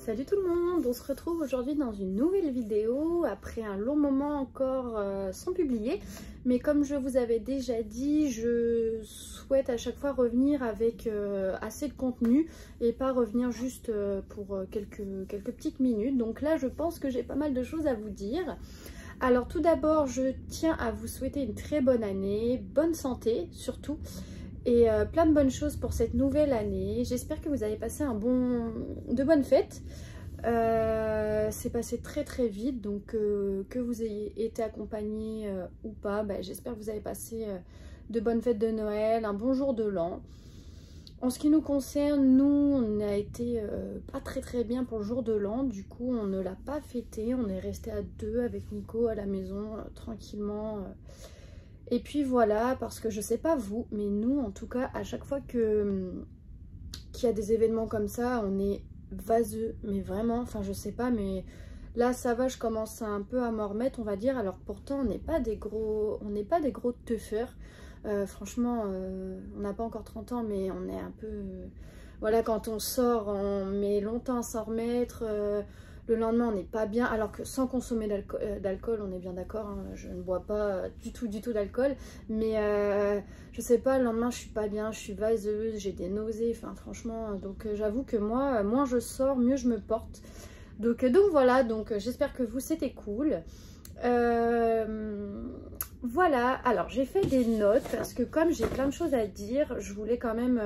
Salut tout le monde, on se retrouve aujourd'hui dans une nouvelle vidéo après un long moment encore sans publier, mais comme je vous avais déjà dit, je souhaite à chaque fois revenir avec assez de contenu et pas revenir juste pour quelques petites minutes. Donc là je pense que j'ai pas mal de choses à vous dire. Alors tout d'abord je tiens à vous souhaiter une très bonne année, bonne santé surtout, et plein de bonnes choses pour cette nouvelle année. J'espère que vous avez passé de bonnes fêtes. C'est passé très vite, donc que vous ayez été accompagné ou pas, j'espère que vous avez passé de bonnes fêtes de Noël, un bon jour de l'an. En ce qui nous concerne, nous on a été pas très bien pour le jour de l'an, du coup on ne l'a pas fêté, on est resté à deux avec Nico à la maison tranquillement. Et puis voilà, parce que je sais pas vous, mais nous en tout cas à chaque fois qu'il y a des événements comme ça, on est vaseux, mais vraiment, enfin je sais pas, mais là ça va, je commence un peu à m'en remettre on va dire. Alors pourtant on n'est pas des gros teufeurs, franchement on n'a pas encore 30 ans, mais on est un peu voilà, quand on sort on met longtemps à s'en remettre, le lendemain on n'est pas bien, alors que sans consommer d'alcool, on est bien d'accord, hein, je ne bois pas du tout d'alcool, mais je sais pas, le lendemain je suis pas bien, je suis vaseuse, j'ai des nausées, enfin franchement, donc j'avoue que moi, moins je sors, mieux je me porte. Donc voilà, donc j'espère que vous c'était cool. Voilà, alors j'ai fait des notes parce que comme j'ai plein de choses à dire, je voulais quand même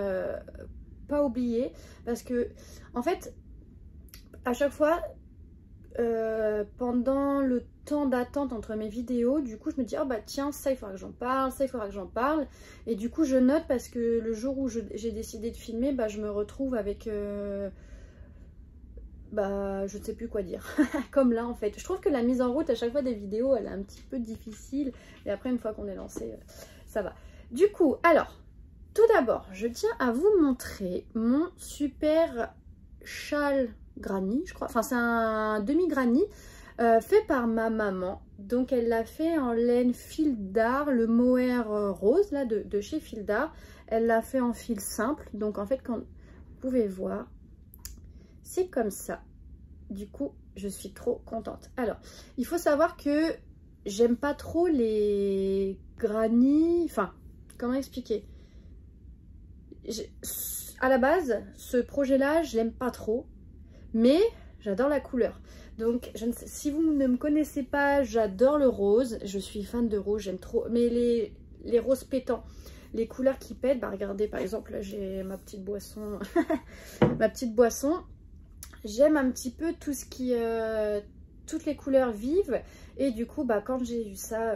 pas oublier, parce que en fait à chaque fois pendant le temps d'attente entre mes vidéos, du coup je me dis oh bah tiens, ça il faudra que j'en parle, ça il faudra que j'en parle, et du coup je note, parce que le jour où j'ai décidé de filmer, je me retrouve avec je ne sais plus quoi dire. Comme là en fait, je trouve que la mise en route à chaque fois des vidéos elle est un petit peu difficile, et après une fois qu'on est lancé ça va. Du coup alors tout d'abord je tiens à vous montrer mon super châle granny, je crois, enfin c'est un demi-granny fait par ma maman. Donc elle l'a fait en laine fil d'art, le mohair rose là de chez Fil d'Art. Elle l'a fait en fil simple, donc en fait quand vous pouvez voir c'est comme ça. Du coup je suis trop contente. Alors il faut savoir que j'aime pas trop les granny, enfin comment expliquer, à la base ce projet là je l'aime pas trop, mais j'adore la couleur. Donc je ne sais, si vous ne me connaissez pas, j'adore le rose, je suis fan de rose, j'aime trop, mais les roses pétants, les couleurs qui pètent, regardez par exemple là j'ai ma petite boisson ma petite boisson, j'aime un petit peu tout ce qui toutes les couleurs vives, et du coup quand j'ai eu ça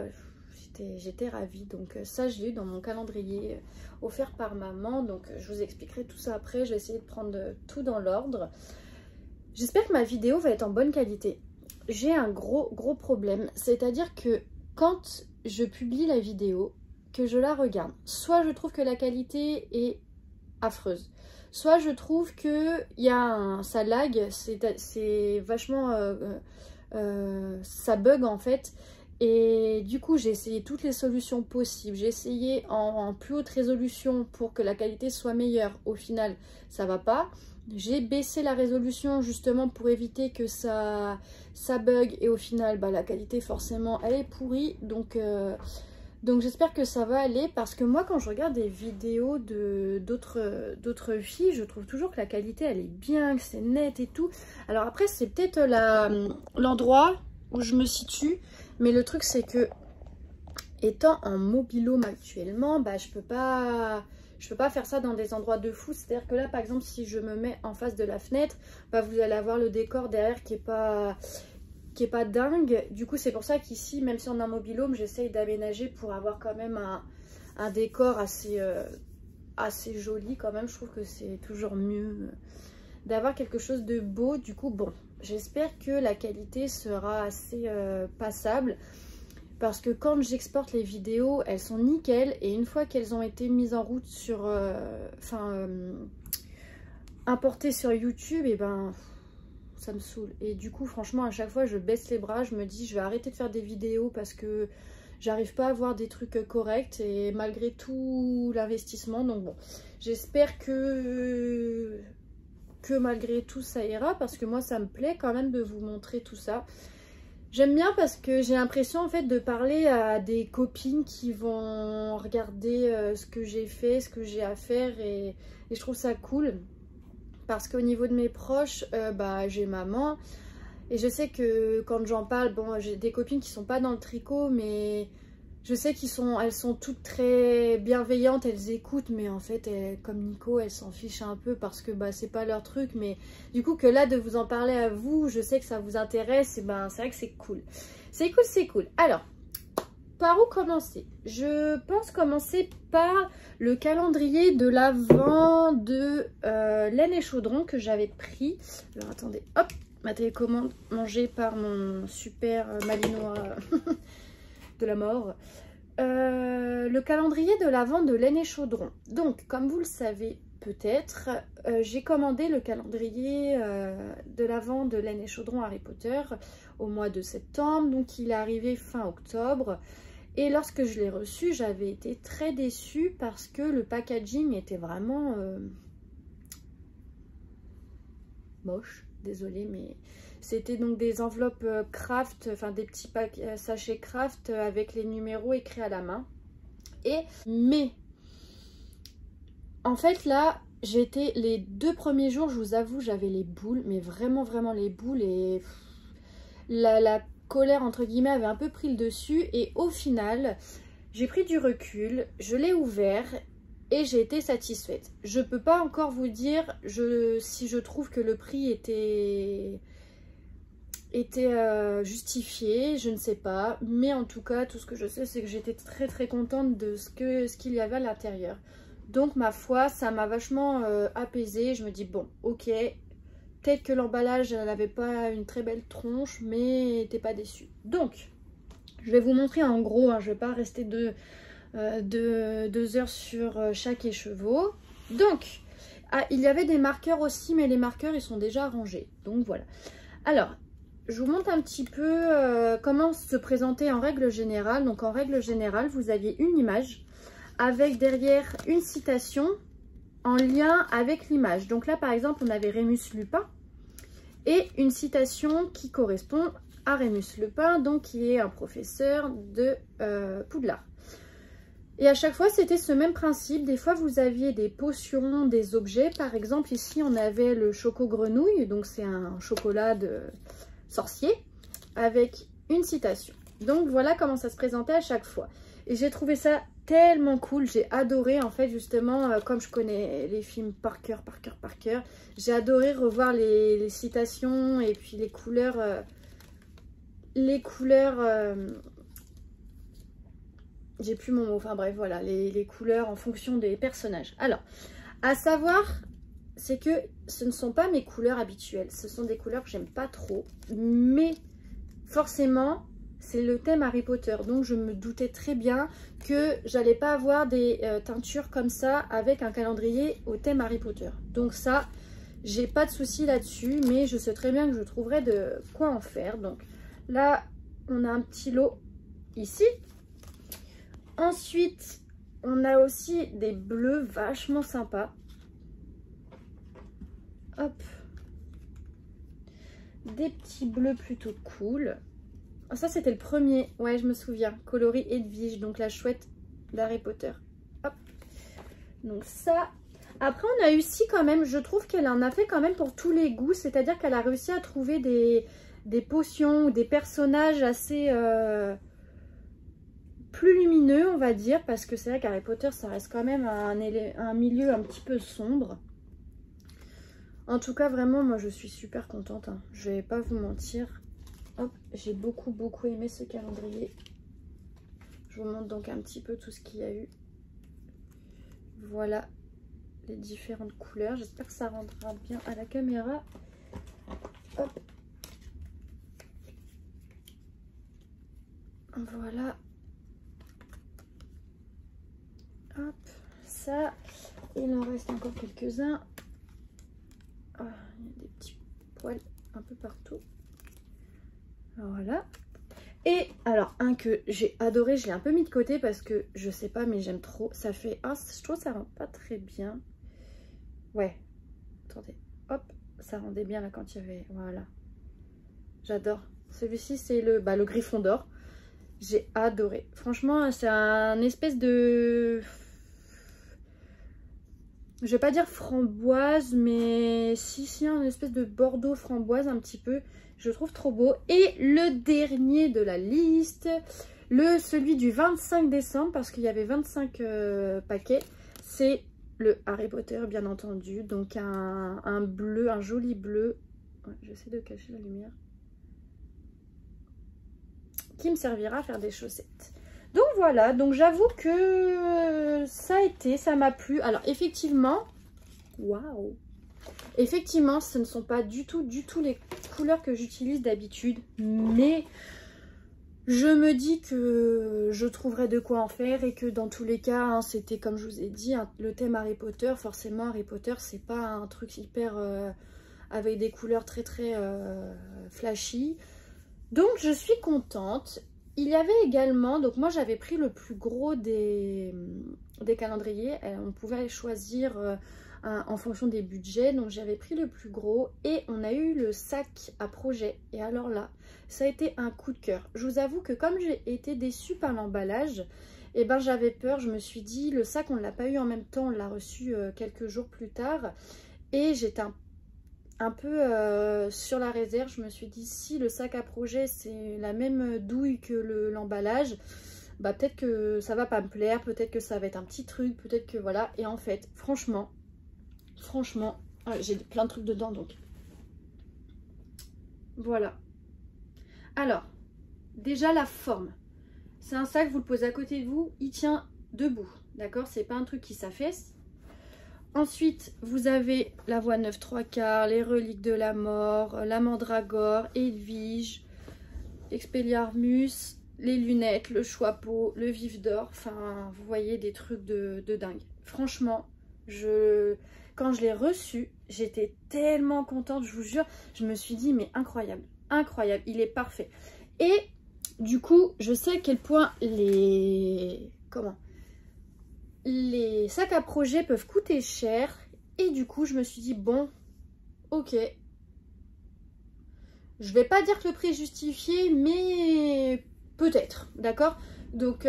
j'étais ravie. Donc ça je l'ai eu dans mon calendrier offert par maman, donc je vous expliquerai tout ça après. Je vais essayer de prendre tout dans l'ordre. J'espère que ma vidéo va être en bonne qualité. J'ai un gros problème, c'est-à-dire que quand je publie la vidéo, que je la regarde, soit je trouve que la qualité est affreuse, soit je trouve que ça lag, c'est vachement ça bug en fait. Et du coup j'ai essayé toutes les solutions possibles, j'ai essayé en plus haute résolution pour que la qualité soit meilleure, au final ça va pas. J'ai baissé la résolution justement pour éviter que ça bug, et au final la qualité forcément elle est pourrie. Donc j'espère que ça va aller, parce que moi quand je regarde des vidéos d'autres filles, je trouve toujours que la qualité elle est bien, que c'est net et tout. Alors après c'est peut-être l'endroit où je me situe, mais le truc c'est que étant en mobil-home actuellement, je je peux pas faire ça dans des endroits de fou. C'est-à-dire que là, par exemple, si je me mets en face de la fenêtre, bah, vous allez avoir le décor derrière qui est pas dingue. Du coup, c'est pour ça qu'ici, même si on a un mobil-home, j'essaye d'aménager pour avoir quand même un décor assez joli quand même. Je trouve que c'est toujours mieux d'avoir quelque chose de beau. Du coup, bon, j'espère que la qualité sera assez passable. Parce que quand j'exporte les vidéos, elles sont nickel. Et une fois qu'elles ont été mises en route sur... importées sur YouTube, et ben... ça me saoule. Et du coup, franchement, à chaque fois, je baisse les bras. Je me dis, je vais arrêter de faire des vidéos parce que j'arrive pas à avoir des trucs corrects. Et malgré tout l'investissement, donc bon, j'espère que malgré tout, ça ira. Parce que moi, ça me plaît quand même de vous montrer tout ça. J'aime bien parce que j'ai l'impression en fait de parler à des copines qui vont regarder ce que j'ai fait, ce que j'ai à faire. Et je trouve ça cool. Parce qu'au niveau de mes proches, bah, j'ai maman. Et je sais que quand j'en parle, bon, j'ai des copines qui sont pas dans le tricot, mais je sais elles sont toutes très bienveillantes, elles écoutent. Mais en fait, comme Nico, elles s'en fichent un peu parce que bah, c'est pas leur truc. Mais du coup, que là, de vous en parler à vous, je sais que ça vous intéresse. Et ben, c'est vrai que c'est cool. C'est cool, c'est cool. Alors, par où commencer? Je pense commencer par le calendrier de l'Avent de Laine et Chaudron que j'avais pris. Alors attendez, hop, ma télécommande mangée par mon super malinois de la mort. Le calendrier de l'Avent de Laine et Chaudron. Donc, comme vous le savez peut-être, j'ai commandé le calendrier de l'Avent de Laine et Chaudron Harry Potter au mois de septembre. Donc, il est arrivé fin octobre. Et lorsque je l'ai reçu, j'avais été très déçue parce que le packaging était vraiment moche. Désolée, mais c'était donc des enveloppes craft, enfin des petits sachets craft avec les numéros écrits à la main. Mais en fait là, j'étais les 2 premiers jours, je vous avoue, j'avais les boules, mais vraiment les boules, et la colère entre guillemets avait un peu pris le dessus. Et au final, j'ai pris du recul, je l'ai ouvert et j'ai été satisfaite. Je peux pas encore vous dire si je trouve que le prix était justifié, je ne sais pas, mais en tout cas tout ce que je sais, c'est que j'étais très contente de ce qu'il y avait à l'intérieur. Donc ma foi, ça m'a vachement apaisée. Je me dis bon, ok, peut-être que l'emballage n'avait pas une très belle tronche, mais t'es pas déçu. Donc je vais vous montrer en gros, hein, je vais pas rester 2 heures sur chaque écheveau. Donc il y avait des marqueurs aussi, mais les marqueurs ils sont déjà rangés, donc voilà. Alors je vous montre un petit peu comment se présenter en règle générale. Donc en règle générale, vous aviez une image avec derrière une citation en lien avec l'image. Donc là par exemple on avait Rémus Lupin et une citation qui correspond à Rémus Lupin, donc qui est un professeur de Poudlard. Et à chaque fois c'était ce même principe. Des fois vous aviez des potions, des objets. Par exemple ici on avait le choco grenouille, donc c'est un chocolat de sorcier avec une citation. Donc voilà comment ça se présentait à chaque fois. Et j'ai trouvé ça tellement cool, j'ai adoré en fait justement, comme je connais les films par cœur, j'ai adoré revoir les citations et puis les couleurs, j'ai plus mon mot, enfin bref voilà, les couleurs en fonction des personnages. Alors, à savoir, c'est que ce ne sont pas mes couleurs habituelles, ce sont des couleurs que j'aime pas trop, mais forcément c'est le thème Harry Potter, donc je me doutais très bien que j'allais pas avoir des teintures comme ça avec un calendrier au thème Harry Potter. Donc ça, j'ai pas de souci là-dessus, mais je sais très bien que je trouverai de quoi en faire. Donc là, on a un petit lot ici. Ensuite, on a aussi des bleus vachement sympas. Hop. Des petits bleus plutôt cool. Ça c'était le premier, ouais je me souviens, coloris Edwige, donc la chouette d'Harry Potter. Hop. Donc ça. Après on a eu ici quand même, je trouve qu'elle en a fait quand même pour tous les goûts, c'est-à-dire qu'elle a réussi à trouver des potions ou des personnages assez plus lumineux, on va dire, parce que c'est vrai qu'Harry Potter, ça reste quand même un milieu un petit peu sombre. En tout cas, vraiment, moi, je suis super contente, hein. Je vais pas vous mentir. Hop, j'ai beaucoup aimé ce calendrier. Je vous montre donc un petit peu tout ce qu'il y a eu. Voilà les différentes couleurs. J'espère que ça rendra bien à la caméra. Hop. Voilà. Hop, ça. Il en reste encore quelques-uns. Oh, il y a des petits poils un peu partout. Voilà. Et alors, un que j'ai adoré, je l'ai un peu mis de côté parce que je sais pas, mais j'aime trop. Ça fait... Ah, je trouve que ça rend pas très bien. Ouais. Attendez. Hop, ça rendait bien là quand il y avait... Voilà. J'adore. Celui-ci, c'est le Gryffondor. J'ai adoré. Franchement, c'est un espèce de... Je vais pas dire framboise, mais si, un espèce de bordeaux framboise un petit peu. Je trouve trop beau. Et le dernier de la liste, celui du 25 décembre, parce qu'il y avait 25 paquets, c'est le Harry Potter, bien entendu. Donc un bleu, un joli bleu. Ouais, j'essaie de cacher la lumière. Qui me servira à faire des chaussettes. Donc voilà, donc j'avoue que ça m'a plu. Alors effectivement, waouh! Effectivement, ce ne sont pas du tout les couleurs que j'utilise d'habitude. Mais je me dis que je trouverai de quoi en faire et que dans tous les cas, hein, c'était comme je vous ai dit, hein, le thème Harry Potter. Forcément, Harry Potter, c'est pas un truc hyper avec des couleurs très flashy. Donc je suis contente. Il y avait également, donc moi j'avais pris le plus gros des calendriers. On pouvait choisir en fonction des budgets. Donc j'avais pris le plus gros et on a eu le sac à projet. Et alors là, ça a été un coup de cœur. Je vous avoue que comme j'ai été déçue par l'emballage, eh ben j'avais peur. Je me suis dit, le sac on ne l'a pas eu en même temps, on l'a reçu quelques jours plus tard. Et j'étais un peu sur la réserve. Je me suis dit, si le sac à projet c'est la même douille que l'emballage, bah peut-être que ça va pas me plaire, peut-être que ça va être un petit truc, peut-être que voilà. Et en fait, franchement, j'ai plein de trucs dedans, donc voilà. Alors, déjà la forme. C'est un sac, vous le posez à côté de vous, il tient debout, d'accord? C'est pas un truc qui s'affaisse. Ensuite, vous avez la voie 9 3/4, les reliques de la mort, la mandragore, Edwige, Expelliarmus, les lunettes, le chapeau, le vif d'or. Enfin, vous voyez des trucs de dingue. Franchement, quand je l'ai reçu, j'étais tellement contente, je vous jure. Je me suis dit, mais incroyable, incroyable, il est parfait. Et du coup, je sais à quel point les sacs à projet peuvent coûter cher. Et du coup, je me suis dit, bon, ok. Je vais pas dire que le prix est justifié, mais peut-être, d'accord? Donc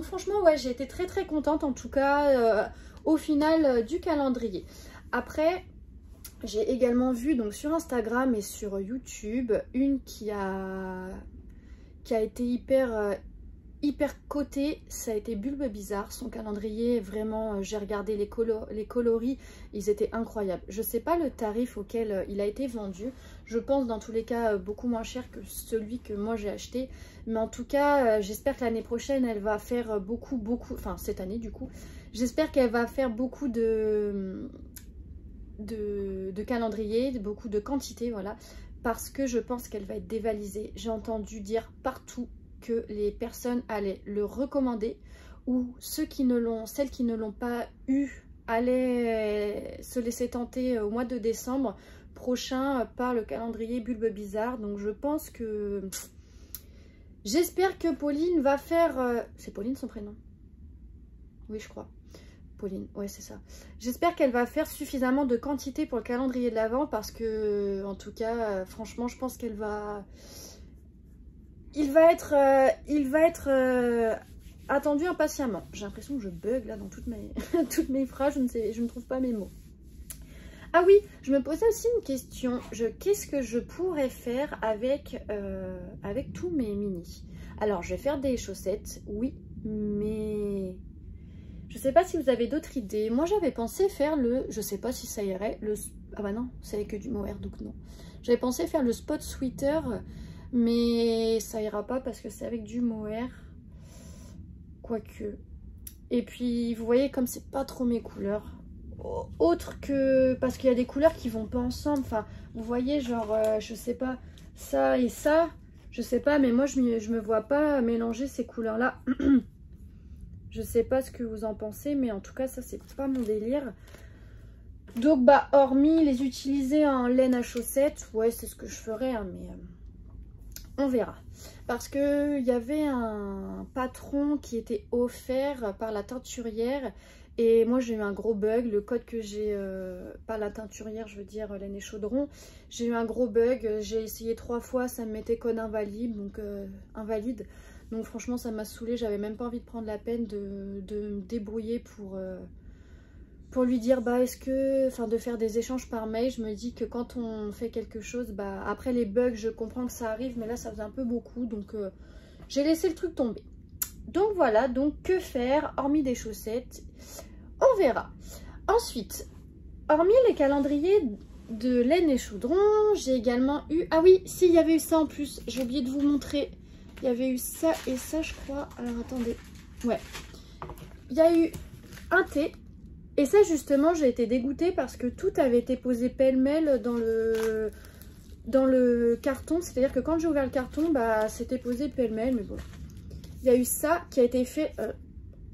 franchement, ouais, j'ai été très contente, en tout cas, au final du calendrier. Après, j'ai également vu donc sur Instagram et sur YouTube, une qui a été hyper cotée, ça a été Bulbe Bizarre. Son calendrier, vraiment, j'ai regardé les coloris, ils étaient incroyables. Je sais pas le tarif auquel il a été vendu, je pense dans tous les cas beaucoup moins cher que celui que moi j'ai acheté, mais en tout cas j'espère que l'année prochaine elle va faire beaucoup, enfin cette année du coup, j'espère qu'elle va faire beaucoup de calendriers, beaucoup de quantité, voilà, parce que je pense qu'elle va être dévalisée. J'ai entendu dire partout que les personnes allaient le recommander, ou celles qui ne l'ont pas eu allaient se laisser tenter au mois de décembre prochain par le calendrier Bulbe Bizarre. Donc je pense que j'espère que Pauline va faire c'est Pauline son prénom? Oui, je crois. Pauline, ouais, c'est ça. J'espère qu'elle va faire suffisamment de quantité pour le calendrier de l'Avent, parce que en tout cas franchement je pense qu'elle va... Il va être attendu impatiemment. J'ai l'impression que je bug là dans toutes mes phrases, je ne trouve pas mes mots. Ah oui, je me posais aussi une question. Qu'est-ce que je pourrais faire avec tous mes minis? Alors, je vais faire des chaussettes, oui, mais je sais pas si vous avez d'autres idées. Moi j'avais pensé faire le, je sais pas si ça irait, le, ah bah non, c'est avec du mohair donc non. J'avais pensé faire le spot sweater, mais ça ira pas parce que c'est avec du mohair, quoique. Et puis vous voyez comme c'est pas trop mes couleurs, autre que parce qu'il y a des couleurs qui vont pas ensemble. Enfin vous voyez genre je sais pas, ça et ça, je sais pas, mais moi je me vois pas mélanger ces couleurs là. Je sais pas ce que vous en pensez, mais en tout cas ça c'est pas mon délire. Donc bah hormis les utiliser en laine à chaussettes, ouais c'est ce que je ferais, hein, mais on verra. Parce que il y avait un patron qui était offert par la teinturière et moi j'ai eu un gros bug. Le code que j'ai, pas la teinturière, je veux dire laine et chaudron, j'ai eu un gros bug. J'ai essayé 3 fois, ça me mettait code invalide, donc invalide. Donc franchement ça m'a saoulée, j'avais même pas envie de prendre la peine de me débrouiller pour lui dire bah est-ce que, enfin de faire des échanges par mail. Je me dis que quand on fait quelque chose, bah après les bugs je comprends que ça arrive, mais là ça faisait un peu beaucoup, donc j'ai laissé le truc tomber. Donc voilà, donc que faire hormis des chaussettes, on verra. Ensuite, hormis les calendriers de laine et chaudron, j'ai également eu, ah oui si il y avait eu ça en plus, j'ai oublié de vous montrer. Il y avait eu ça et ça je crois, alors attendez, ouais, il y a eu un thé. Et ça justement j'ai été dégoûtée parce que tout avait été posé pêle-mêle dans le carton. C'est-à-dire que quand j'ai ouvert le carton, bah c'était posé pêle-mêle, mais bon. Il y a eu ça qui a été fait,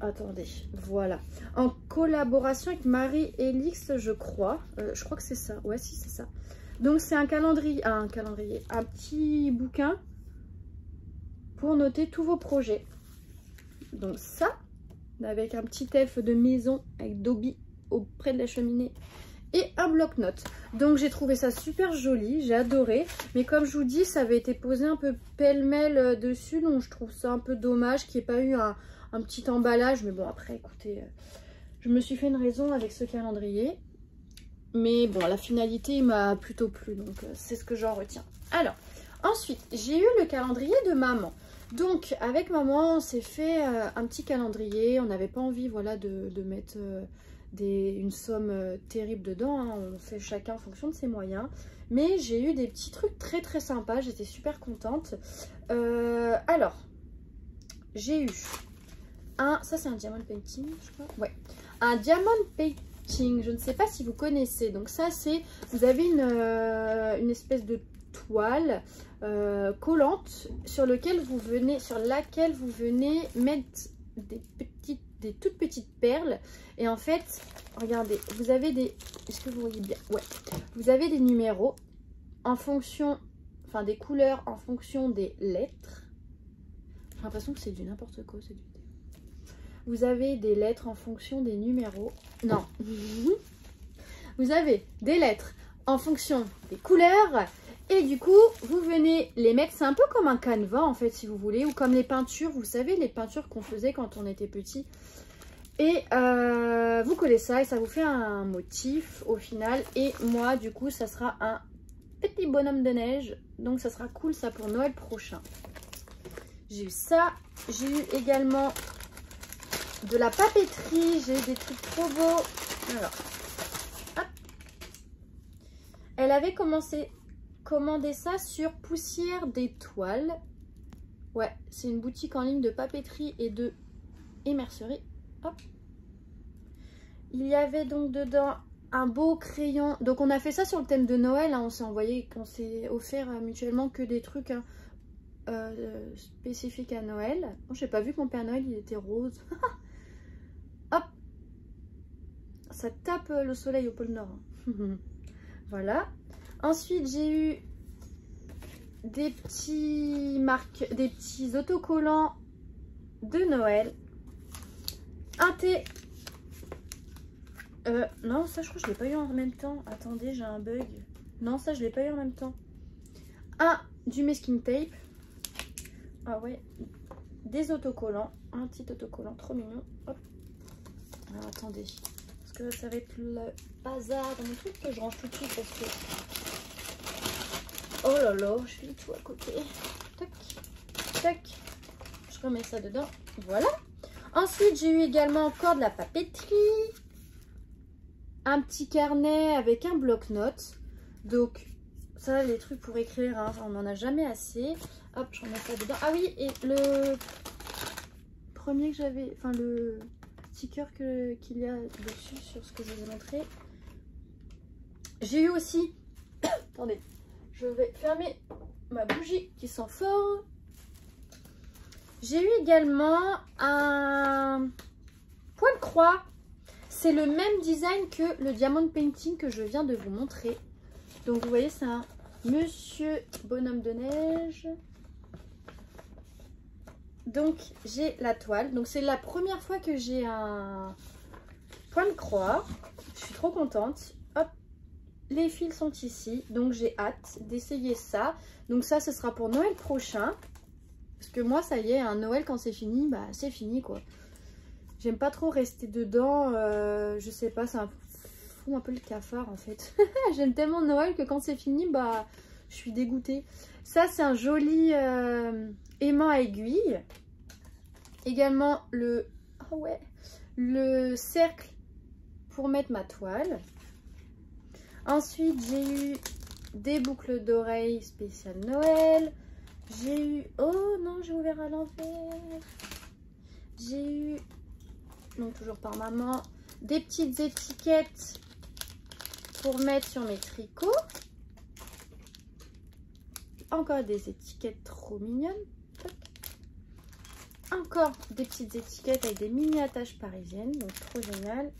attendez, voilà. En collaboration avec Marie-Élix, je crois. Je crois que c'est ça, ouais si c'est ça. Donc c'est un calendrier, un petit bouquin pour noter tous vos projets. Donc ça, avec un petit elfe de maison avec Dobby auprès de la cheminée et un bloc-notes. Donc j'ai trouvé ça super joli, j'ai adoré, mais comme je vous dis ça avait été posé un peu pêle-mêle dessus, donc je trouve ça un peu dommage qu'il n'y ait pas eu un petit emballage. Mais bon après écoutez, je me suis fait une raison avec ce calendrier, mais bon la finalité m'a plutôt plu, donc c'est ce que j'en retiens. Alors ensuite j'ai eu le calendrier de maman. Donc avec maman on s'est fait un petit calendrier. On n'avait pas envie voilà de mettre une somme terrible dedans, hein. On fait chacun en fonction de ses moyens, mais j'ai eu des petits trucs très très sympas, j'étais super contente. Alors j'ai eu ça c'est un diamond painting je crois, ouais, un diamond painting, je ne sais pas si vous connaissez. Donc ça c'est, vous avez une espèce de toile collante sur laquelle vous venez mettre des toutes petites perles. Et en fait regardez, vous avez des, est-ce que vous voyez bien, ouais, vous avez des numéros en fonction, enfin des couleurs en fonction des lettres. J'ai l'impression que c'est du n'importe quoi cette vidéo. Vous avez des lettres en fonction des numéros, non vous avez des lettres en fonction des couleurs. Et du coup, vous venez les mettre, c'est un peu comme un canevas en fait si vous voulez, ou comme les peintures, vous savez les peintures qu'on faisait quand on était petit. Et vous collez ça et ça vous fait un motif au final. Et moi du coup ça sera un petit bonhomme de neige, donc ça sera cool ça pour Noël prochain. J'ai eu ça, j'ai eu également de la papeterie, j'ai eu des trucs trop beaux. Alors, hop. Elle avait commandé ça sur Poussière d'étoiles. Ouais, c'est une boutique en ligne de papeterie et de mercerie. Hop. Il y avait donc dedans un beau crayon. Donc on a fait ça sur le thème de Noël, hein. On s'est offert mutuellement que des trucs hein, spécifiques à Noël. Bon, j'ai pas vu que mon Père Noël il était rose. Hop. Ça tape le soleil au pôle Nord. Voilà. Ensuite, j'ai eu des petits autocollants de Noël. Un thé. Non, ça, je crois que je l'ai pas eu en même temps. Attendez, j'ai un bug. Non, ça, je l'ai pas eu en même temps. Du masking tape. Ah ouais. Des autocollants. Un petit autocollant, trop mignon. Hop. Alors, attendez. Parce que ça va être le bazar dans mon truc que je range tout de suite parce que... Oh là là, je fais tout à côté. Tac, tac. Je remets ça dedans. Voilà. Ensuite, j'ai eu également encore de la papeterie. Un petit carnet avec un bloc-notes. Donc, ça, les trucs pour écrire, hein, on n'en a jamais assez. Hop, je remets ça dedans. Ah oui, et le premier que j'avais, enfin le sticker qu'il y a dessus sur ce que je vous ai montré. J'ai eu aussi, attendez, je vais fermer ma bougie qui sent fort. J'ai eu également un point de croix. C'est le même design que le diamond painting que je viens de vous montrer. Donc vous voyez, c'est un monsieur bonhomme de neige. Donc j'ai la toile. Donc c'est la première fois que j'ai un point de croix. Je suis trop contente. Hop, les fils sont ici. Donc j'ai hâte d'essayer ça. Donc ça, ce sera pour Noël prochain. Parce que moi, ça y est, un Noël quand c'est fini, bah c'est fini quoi. J'aime pas trop rester dedans. Je sais pas, ça fout un peu le cafard en fait. J'aime tellement Noël que quand c'est fini, bah je suis dégoûtée. Ça, c'est un joli aimant à aiguille. Également le, oh ouais, le cercle pour mettre ma toile. Ensuite, j'ai eu des boucles d'oreilles spéciales Noël. J'ai eu, oh non, j'ai ouvert à l'envers. J'ai eu, donc toujours par maman, des petites étiquettes pour mettre sur mes tricots. Encore des étiquettes trop mignonnes. Encore des petites étiquettes avec des mini attaches parisiennes, donc trop génial.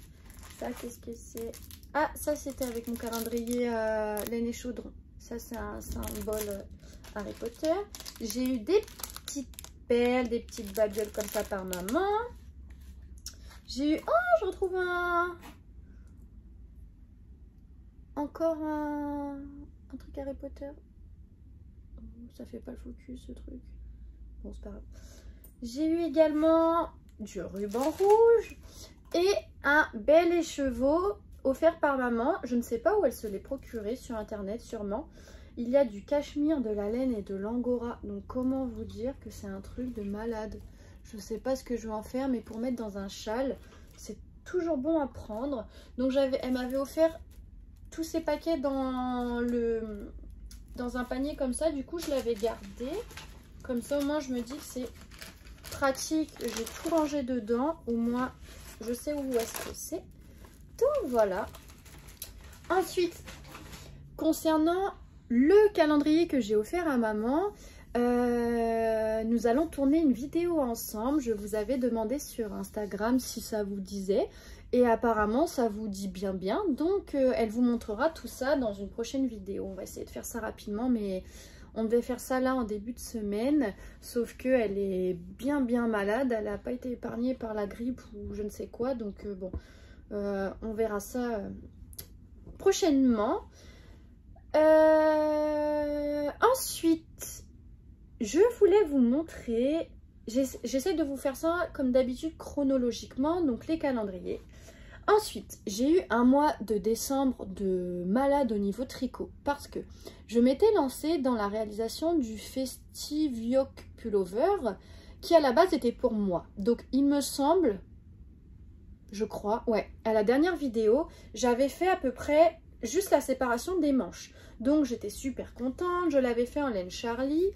Ça, qu'est-ce que c'est? Ah, ça c'était avec mon calendrier laine et chaudron. Ça, c'est un symbole Harry Potter. J'ai eu des petites perles, des petites babioles comme ça par maman. J'ai eu, oh, je retrouve encore un truc Harry Potter. Ça fait pas le focus ce truc. Bon, c'est pas grave. J'ai eu également du ruban rouge et un bel écheveau offert par maman. Je ne sais pas où elle se l'est procuré, sur internet sûrement. Il y a du cachemire, de la laine et de l'angora. Donc comment vous dire que c'est un truc de malade. Je ne sais pas ce que je vais en faire, mais pour mettre dans un châle, c'est toujours bon à prendre. Donc elle m'avait offert tous ces paquets dans un panier comme ça. Du coup, je l'avais gardé. Comme ça, au moins, je me dis que c'est pratique. J'ai tout rangé dedans. Au moins, je sais où est-ce que c'est. Donc, voilà. Ensuite, concernant le calendrier que j'ai offert à maman, nous allons tourner une vidéo ensemble. Je vous avais demandé sur Instagram si ça vous disait. Et apparemment, ça vous dit bien. Donc, elle vous montrera tout ça dans une prochaine vidéo. On va essayer de faire ça rapidement, mais on devait faire ça là en début de semaine. Sauf qu'elle est bien malade. Elle n'a pas été épargnée par la grippe ou je ne sais quoi. Donc, bon, on verra ça prochainement. Ensuite, je voulais vous montrer... J'essaie de vous faire ça comme d'habitude chronologiquement, donc les calendriers. Ensuite, j'ai eu un mois de décembre de malade au niveau tricot parce que je m'étais lancée dans la réalisation du Festive Yoke Pullover qui à la base était pour moi. Donc il me semble, je crois, ouais, à la dernière vidéo, j'avais fait à peu près juste la séparation des manches. Donc j'étais super contente, je l'avais fait en laine Charlie.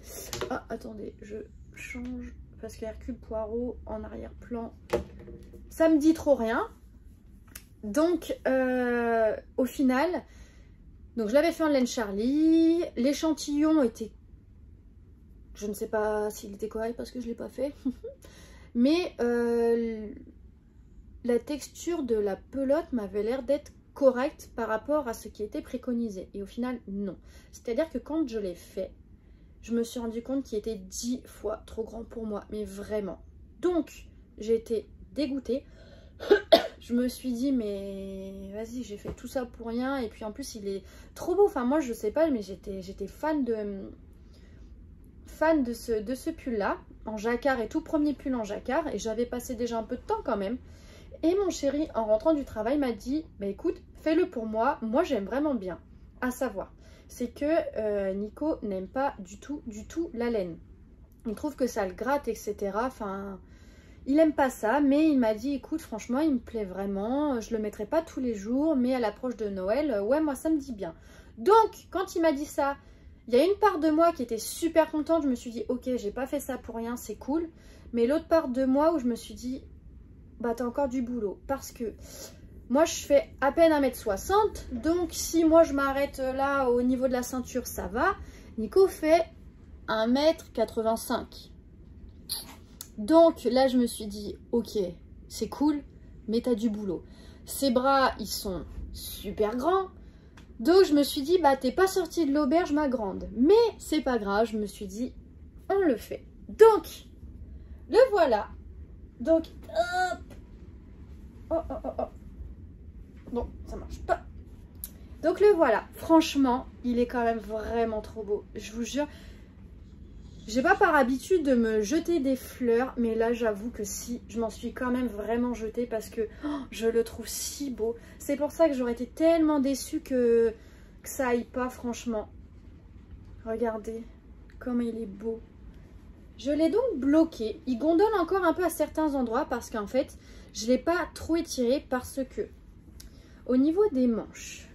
Ah, attendez, je change parce qu'Hercule Poirot en arrière-plan, ça me dit trop rien. Donc, au final, donc je l'avais fait en laine Charlie. L'échantillon était... Je ne sais pas s'il était correct parce que je ne l'ai pas fait. Mais la texture de la pelote m'avait l'air d'être correcte par rapport à ce qui était préconisé. Et au final, non. C'est-à-dire que quand je l'ai fait, je me suis rendu compte qu'il était 10 fois trop grand pour moi. Mais vraiment. Donc, j'ai été dégoûtée. Je me suis dit mais vas-y, j'ai fait tout ça pour rien et puis en plus il est trop beau. Enfin moi je sais pas mais j'étais fan de ce pull là en jacquard et tout premier pull en jacquard et j'avais passé déjà un peu de temps quand même. Et mon chéri en rentrant du travail m'a dit bah écoute fais-le pour moi j'aime vraiment bien. À savoir c'est que Nico n'aime pas du tout la laine. Il trouve que ça le gratte etc. Enfin Il aime pas ça, mais il m'a dit, écoute, franchement, il me plaît vraiment. Je le mettrai pas tous les jours, mais à l'approche de Noël, ouais, moi, ça me dit bien. Donc, quand il m'a dit ça, il y a une part de moi qui était super contente. Je me suis dit, ok, j'ai pas fait ça pour rien, c'est cool. Mais l'autre part de moi où je me suis dit, bah, t'as encore du boulot. Parce que moi, je fais à peine 1m60. Donc, si moi, je m'arrête là au niveau de la ceinture, ça va. Nico fait 1m85. Donc là, je me suis dit, ok, c'est cool, mais t'as du boulot. Ses bras, ils sont super grands. Donc je me suis dit, bah t'es pas sortie de l'auberge, ma grande. Mais c'est pas grave, je me suis dit, on le fait. Donc, le voilà. Donc, hop. Oh, oh, oh, oh. Bon, ça marche pas. Donc le voilà. Franchement, il est quand même vraiment trop beau. Je vous jure. J'ai pas par habitude de me jeter des fleurs, mais là j'avoue que si, je m'en suis quand même vraiment jetée parce que je le trouve si beau. C'est pour ça que j'aurais été tellement déçue que ça aille pas, franchement. Regardez comme il est beau. Je l'ai donc bloqué. Il gondole encore un peu à certains endroits parce qu'en fait, je l'ai pas trop étiré parce que au niveau des manches,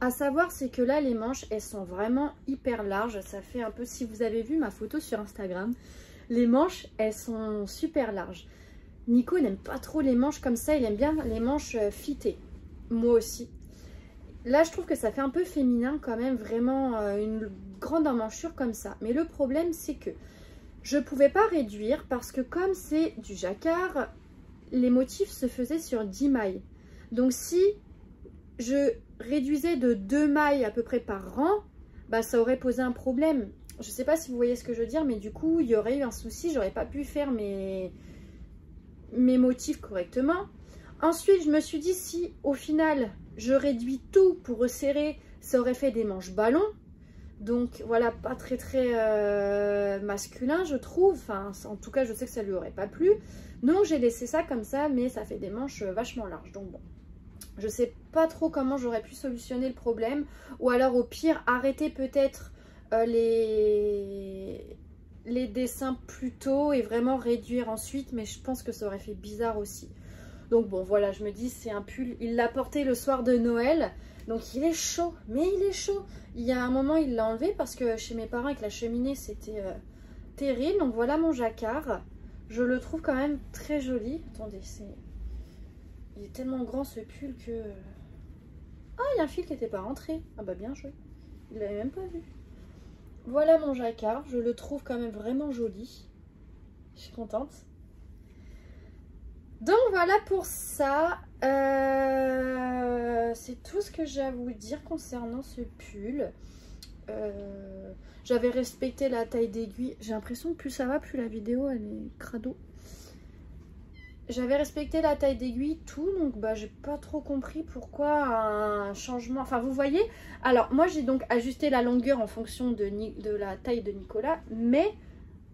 à savoir, c'est que là, les manches, elles sont vraiment hyper larges. Ça fait un peu, si vous avez vu ma photo sur Instagram, les manches, elles sont super larges. Nico n'aime pas trop les manches comme ça. Il aime bien les manches fitées. Moi aussi. Là, je trouve que ça fait un peu féminin quand même, vraiment une grande emmanchure comme ça. Mais le problème, c'est que je ne pouvais pas réduire parce que comme c'est du jacquard, les motifs se faisaient sur 10 mailles. Donc, si je réduisais de 2 mailles à peu près par rang, bah ça aurait posé un problème. Je sais pas si vous voyez ce que je veux dire, mais du coup il y aurait eu un souci, j'aurais pas pu faire mes motifs correctement. Ensuite je me suis dit, si au final je réduis tout pour resserrer, ça aurait fait des manches ballons. Donc voilà, pas très masculin je trouve, enfin en tout cas je sais que ça lui aurait pas plu. Donc j'ai laissé ça comme ça, mais ça fait des manches vachement larges, donc bon. Je sais pas trop comment j'aurais pu solutionner le problème. Ou alors au pire, arrêter peut-être les dessins plus tôt et vraiment réduire ensuite. Mais je pense que ça aurait fait bizarre aussi. Donc bon, voilà, je me dis, c'est un pull. Il l'a porté le soir de Noël. Donc il est chaud, mais il est chaud. Il y a un moment, il l'a enlevé parce que chez mes parents, avec la cheminée, c'était terrible. Donc voilà mon jacquard. Je le trouve quand même très joli. Attendez, c'est... Il est tellement grand ce pull que... Ah, il y a un fil qui n'était pas rentré. Ah bah bien joué. Il l'avait même pas vu. Voilà mon jacquard. Je le trouve quand même vraiment joli. Je suis contente. Donc voilà pour ça. C'est tout ce que j'ai à vous dire concernant ce pull. J'avais respecté la taille d'aiguille. J'ai l'impression que plus ça va, plus la vidéo elle est crado. J'avais respecté la taille d'aiguille, tout, donc bah j'ai pas trop compris pourquoi un changement. Enfin vous voyez, alors moi j'ai donc ajusté la longueur en fonction de la taille de Nicolas, mais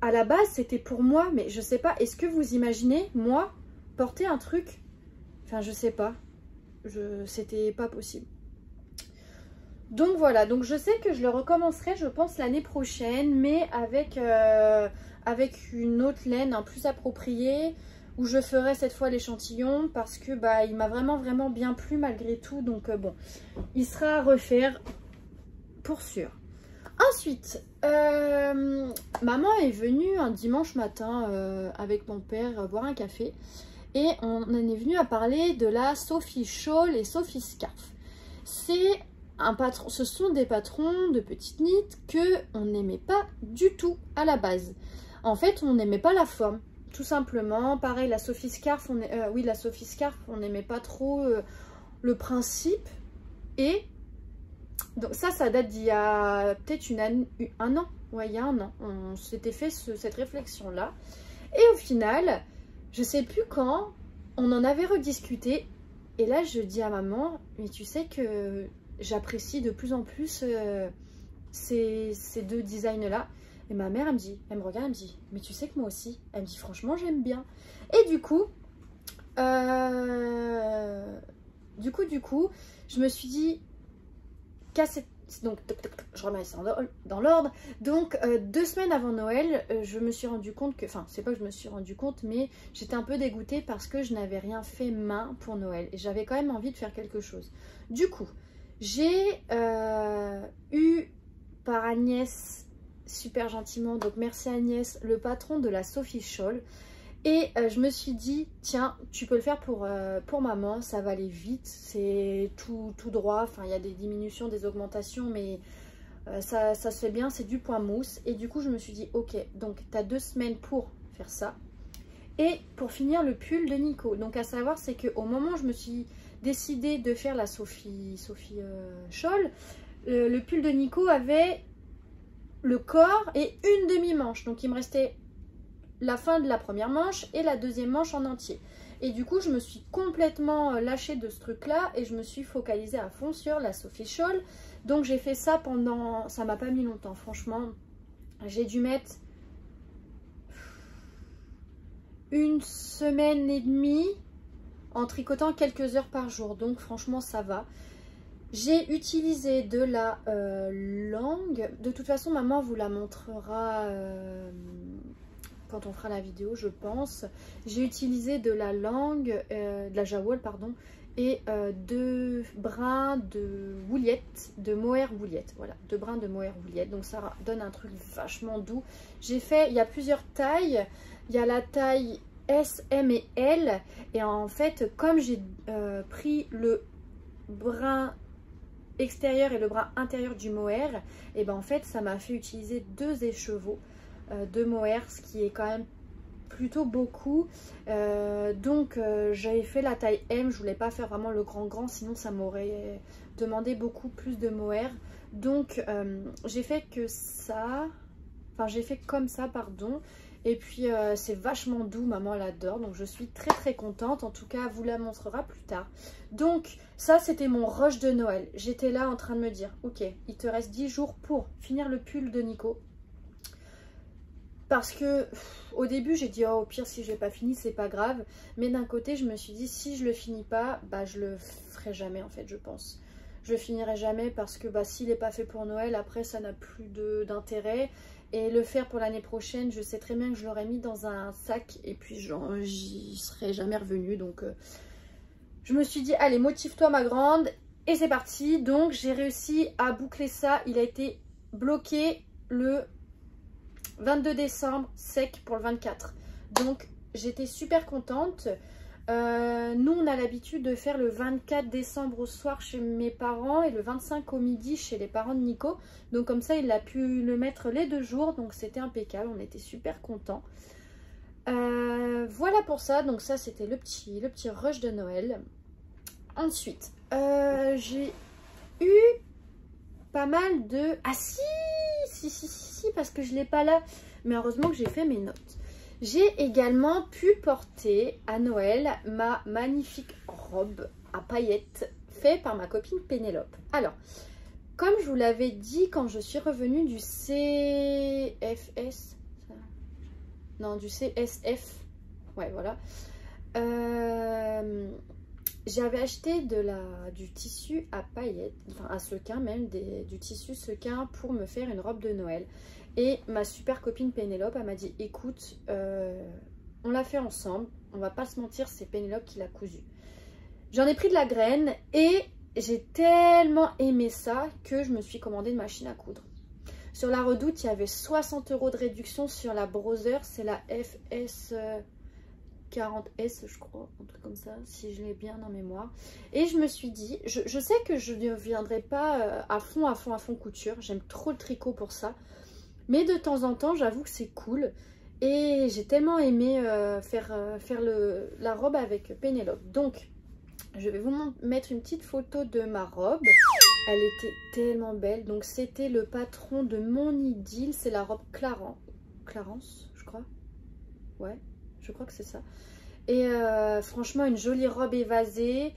à la base c'était pour moi, mais je sais pas, est-ce que vous imaginez moi porter un truc, enfin je sais pas, c'était pas possible. Donc voilà, donc je sais que je le recommencerai je pense l'année prochaine, mais avec une autre laine plus appropriée, où je ferai cette fois l'échantillon parce que bah il m'a vraiment bien plu malgré tout. Donc bon, il sera à refaire pour sûr. Ensuite, maman est venue un dimanche matin avec mon père boire un café. Et on en est venu à parler de la Sophie Shawl et Sophie Scarf. Ce sont des patrons de petites knits que on n'aimait pas du tout à la base. En fait, on n'aimait pas la forme. Tout simplement, pareil, la Sophie Scarf, on n'aimait pas trop le principe. Et donc ça date d'il y a peut-être un an. Ouais, il y a un an. On s'était fait cette réflexion-là. Et au final, je sais plus quand, on en avait rediscuté. Et là, je dis à maman, mais tu sais que j'apprécie de plus en plus ces deux designs-là. Et ma mère, elle me regarde, elle me dit, mais tu sais que moi aussi. Elle me dit, franchement, j'aime bien. Et du coup, je me suis dit qu'à Donc, je remets ça dans l'ordre. Donc, 2 semaines avant Noël, je me suis rendu compte que... Enfin, c'est pas que je me suis rendu compte, mais j'étais un peu dégoûtée parce que je n'avais rien fait main pour Noël. Et j'avais quand même envie de faire quelque chose. Du coup, j'ai eu par Agnès, super gentiment, donc merci Agnès, le patron de la Sophie Scholl. Et je me suis dit, tiens, tu peux le faire pour maman, ça va aller vite, c'est tout droit, enfin il y a des diminutions, des augmentations, mais ça se fait bien, c'est du point mousse. Et du coup, je me suis dit, ok, donc tu as 2 semaines pour faire ça. Et pour finir, le pull de Nico. Donc à savoir, c'est qu'au moment où je me suis décidée de faire la Sophie Scholl, le pull de Nico avait le corps et une demi-manche. Donc il me restait la fin de la première manche et la deuxième manche en entier. Et du coup, je me suis complètement lâchée de ce truc-là et je me suis focalisée à fond sur la Sophie Scholl. Donc j'ai fait ça pendant... Ça m'a pas mis longtemps, franchement. J'ai dû mettre 1 semaine et demie en tricotant quelques heures par jour. Donc franchement, ça va. J'ai utilisé de la langue. De toute façon, maman vous la montrera quand on fera la vidéo, je pense. J'ai utilisé de la langue, de la jawolle, pardon, et 2 brins de wouliette, de mohair wouliette. Voilà, 2 brins de mohair wouliette. Donc ça donne un truc vachement doux. J'ai fait, il y a plusieurs tailles. Il y a la taille S, M et L. Et en fait, comme j'ai pris le brin extérieur et le bras intérieur du mohair, et ben en fait ça m'a fait utiliser 2 écheveaux de mohair, ce qui est quand même plutôt beaucoup. Donc j'avais fait la taille M, je voulais pas faire vraiment le grand sinon ça m'aurait demandé beaucoup plus de mohair. Donc j'ai fait que ça, enfin j'ai fait comme ça, pardon. Et puis c'est vachement doux, maman l'adore, donc je suis très contente. En tout cas, elle vous la montrera plus tard. Donc ça, c'était mon rush de Noël. J'étais là en train de me dire, ok, il te reste 10 jours pour finir le pull de Nico. Parce que au début, j'ai dit, oh, au pire, si je n'ai pas fini, c'est pas grave. Mais d'un côté, je me suis dit, si je le finis pas, bah je le ferai jamais en fait, je pense. Je le finirai jamais parce que bah, s'il n'est pas fait pour Noël, après, ça n'a plus d'intérêt. Et le faire pour l'année prochaine, je sais très bien que je l'aurais mis dans un sac et puis j'y serais jamais revenue. Donc je me suis dit, allez, motive-toi ma grande. Et c'est parti. Donc j'ai réussi à boucler ça. Il a été bloqué le 22 décembre, sec pour le 24. Donc j'étais super contente. Nous on a l'habitude de faire le 24 décembre au soir chez mes parents et le 25 au midi chez les parents de Nico. Donc comme ça il a pu le mettre les 2 jours, donc c'était impeccable, on était super contents. Voilà pour ça, donc ça c'était le petit rush de Noël. Ensuite j'ai eu pas mal de... Ah si, parce que je l'ai pas là, mais heureusement que j'ai fait mes notes. J'ai également pu porter à Noël ma magnifique robe à paillettes faite par ma copine Pénélope. Alors, comme je vous l'avais dit quand je suis revenue du CFS, non du CSF, ouais voilà, j'avais acheté du tissu à paillettes, enfin à sequin même, du tissu sequin pour me faire une robe de Noël. Et ma super copine Pénélope, elle m'a dit, écoute, on l'a fait ensemble, on va pas se mentir, c'est Pénélope qui l'a cousu. J'en ai pris de la graine et j'ai tellement aimé ça que je me suis commandé une machine à coudre. Sur la Redoute, il y avait 60 € de réduction sur la Brother, c'est la FS 40S je crois, un truc comme ça, si je l'ai bien en mémoire. Et je me suis dit, je sais que je ne viendrai pas à fond couture, j'aime trop le tricot pour ça. Mais de temps en temps, j'avoue que c'est cool. Et j'ai tellement aimé faire la robe avec Pénélope. Donc, je vais vous mettre une petite photo de ma robe. Elle était tellement belle. Donc, c'était le patron de Mon Idylle. C'est la robe Clarence, je crois. Ouais, je crois que c'est ça. Et franchement, une jolie robe évasée.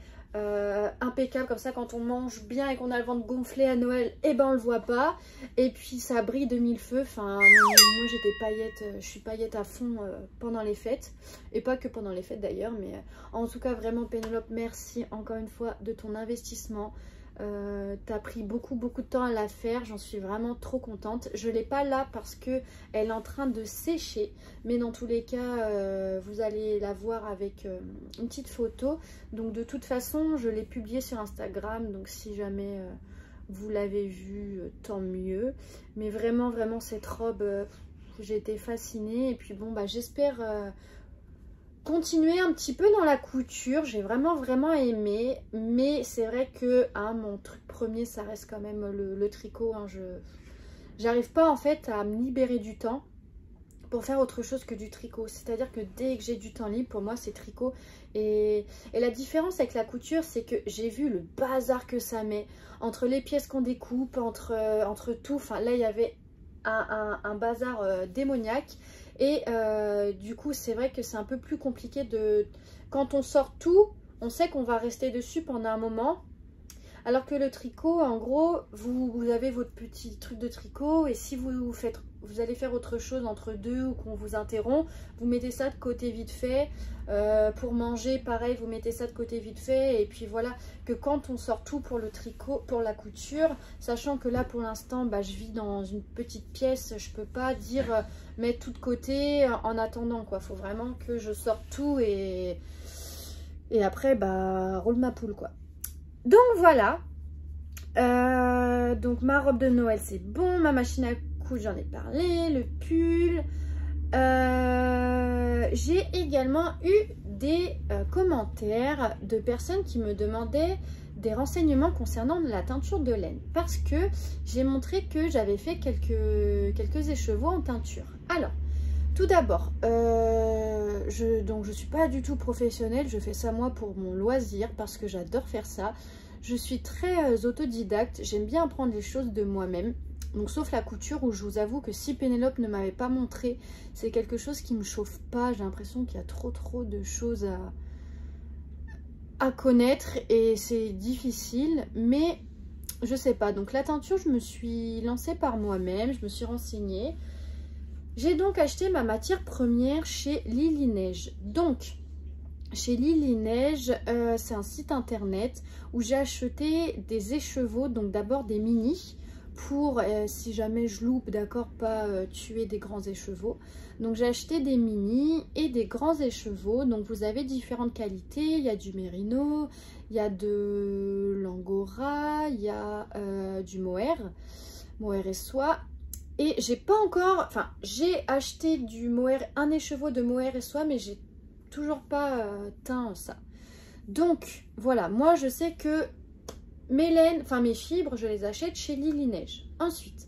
Impeccable comme ça, quand on mange bien et qu'on a le ventre gonflé à Noël, et ben on le voit pas, et puis ça brille de mille feux. Enfin moi j'étais paillette, je suis paillette à fond pendant les fêtes, et pas que pendant les fêtes d'ailleurs, mais en tout cas vraiment Pénélope, merci encore une fois de ton investissement. T'as pris beaucoup de temps à la faire, j'en suis vraiment trop contente. Je l'ai pas là parce que elle est en train de sécher, mais dans tous les cas vous allez la voir avec une petite photo. Donc de toute façon je l'ai publiée sur Instagram, donc si jamais vous l'avez vue, tant mieux. Mais vraiment cette robe, j'ai été fascinée. Et puis bon bah j'espère continuer un petit peu dans la couture. J'ai vraiment aimé, mais c'est vrai que hein, mon truc premier ça reste quand même le tricot, hein. J'arrive pas en fait à me libérer du temps pour faire autre chose que du tricot. C'est à dire que dès que j'ai du temps libre, pour moi c'est tricot. Et la différence avec la couture, c'est que j'ai vu le bazar que ça met entre les pièces qu'on découpe, entre tout. Enfin là il y avait un bazar démoniaque. Et du coup c'est vrai que c'est un peu plus compliqué de... Quand on sort tout, on sait qu'on va rester dessus pendant un moment. Alors que le tricot, en gros, vous avez votre petit truc de tricot. Et si vous allez faire autre chose entre deux ou qu'on vous interrompt, vous mettez ça de côté vite fait. Pour manger, pareil, vous mettez ça de côté vite fait. Et puis voilà, que quand on sort tout pour le tricot, pour la couture, sachant que là pour l'instant, bah, je vis dans une petite pièce, je peux pas dire mettre tout de côté en attendant, quoi. Faut vraiment que je sorte tout et après, bah, roule ma poule, quoi. Donc voilà, donc ma robe de Noël c'est bon, ma machine à coudre j'en ai parlé, le pull. J'ai également eu des commentaires de personnes qui me demandaient des renseignements concernant la teinture de laine. Parce que j'ai montré que j'avais fait quelques écheveaux en teinture. Alors, tout d'abord, je suis pas du tout professionnelle, je fais ça moi pour mon loisir parce que j'adore faire ça. Je suis très autodidacte, j'aime bien apprendre les choses de moi-même. Donc sauf la couture où je vous avoue que si Pénélope ne m'avait pas montré, c'est quelque chose qui me chauffe pas. J'ai l'impression qu'il y a trop de choses à connaître et c'est difficile. Mais je sais pas, donc la teinture je me suis lancée par moi-même, je me suis renseignée. J'ai donc acheté ma matière première chez Lily Neige. Donc, chez Lily Neige, c'est un site internet où j'ai acheté des écheveaux, donc d'abord des mini, pour, si jamais je loupe, d'accord, pas tuer des grands écheveaux. Donc j'ai acheté des mini et des grands écheveaux, donc vous avez différentes qualités, il y a du mérino, il y a de l'angora, il y a du mohair et soie. Et j'ai pas encore, enfin j'ai acheté du mohair, un écheveau de mohair et soie, mais j'ai toujours pas teint ça. Donc voilà, moi je sais que mes laines, enfin mes fibres, je les achète chez Lily Neige. Ensuite,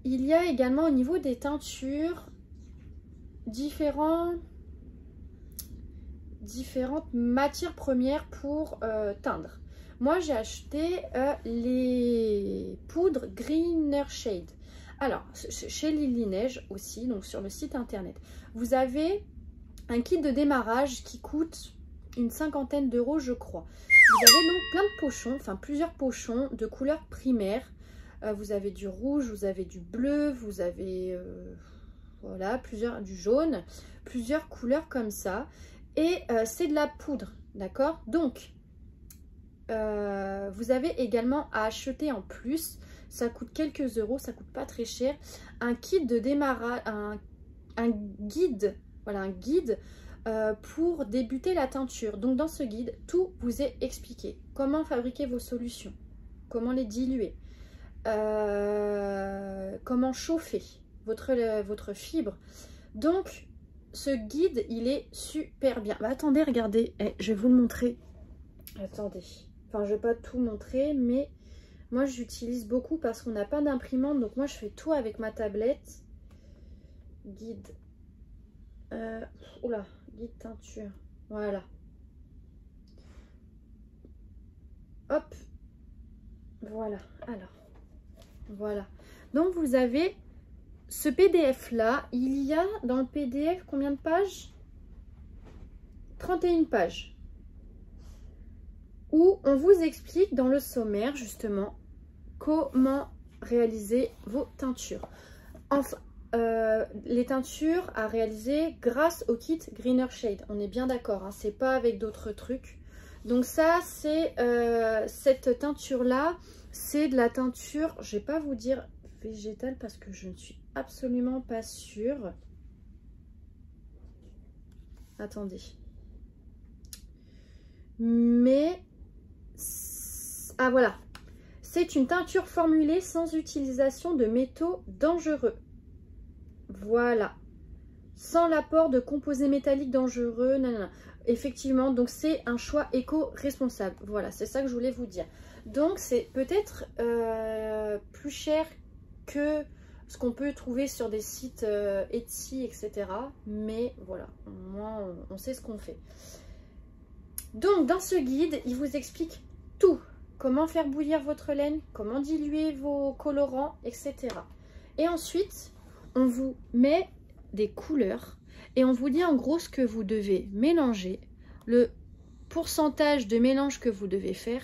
il y a également au niveau des teintures différentes matières premières pour teindre. Moi j'ai acheté les poudres Greener Shade. Alors, chez Lily Neige aussi, donc sur le site internet, vous avez un kit de démarrage qui coûte une 50aine d'euros, je crois. Vous avez donc plein de pochons, enfin plusieurs pochons de couleurs primaires. Vous avez du rouge, vous avez du bleu, vous avez voilà, du jaune, plusieurs couleurs comme ça. Et c'est de la poudre, d'accord? Donc, vous avez également à acheter en plus. Ça coûte quelques euros, ça coûte pas très cher. Un kit de démarrage, un guide, voilà, un guide pour débuter la teinture. Donc dans ce guide, tout vous est expliqué. Comment fabriquer vos solutions, comment les diluer, comment chauffer votre fibre. Donc ce guide, il est super bien. Bah, attendez, regardez, je vais vous le montrer. Attendez, enfin je vais pas tout montrer, mais moi j'utilise beaucoup parce qu'on n'a pas d'imprimante, donc moi je fais tout avec ma tablette. Guide, oula, guide teinture, voilà. Hop, voilà, alors, voilà. Donc vous avez ce PDF là, il y a dans le PDF combien de pages? 31 pages. Où on vous explique dans le sommaire justement comment réaliser vos teintures. Enfin, les teintures à réaliser grâce au kit Greener Shade. On est bien d'accord, hein, c'est pas avec d'autres trucs. Donc ça, c'est cette teinture-là, c'est de la teinture, je vais pas vous dire végétale parce que je ne suis absolument pas sûre. Attendez. Mais, ah voilà, c'est une teinture formulée sans utilisation de métaux dangereux. Voilà. Sans l'apport de composés métalliques dangereux. Nanana. Effectivement, donc c'est un choix éco-responsable. Voilà, c'est ça que je voulais vous dire. Donc c'est peut-être plus cher que ce qu'on peut trouver sur des sites Etsy, etc. Mais voilà, au moins on sait ce qu'on fait. Donc dans ce guide, il vous explique tout. Comment faire bouillir votre laine, comment diluer vos colorants, etc. Et ensuite, on vous met des couleurs et on vous dit en gros ce que vous devez mélanger, le pourcentage de mélange que vous devez faire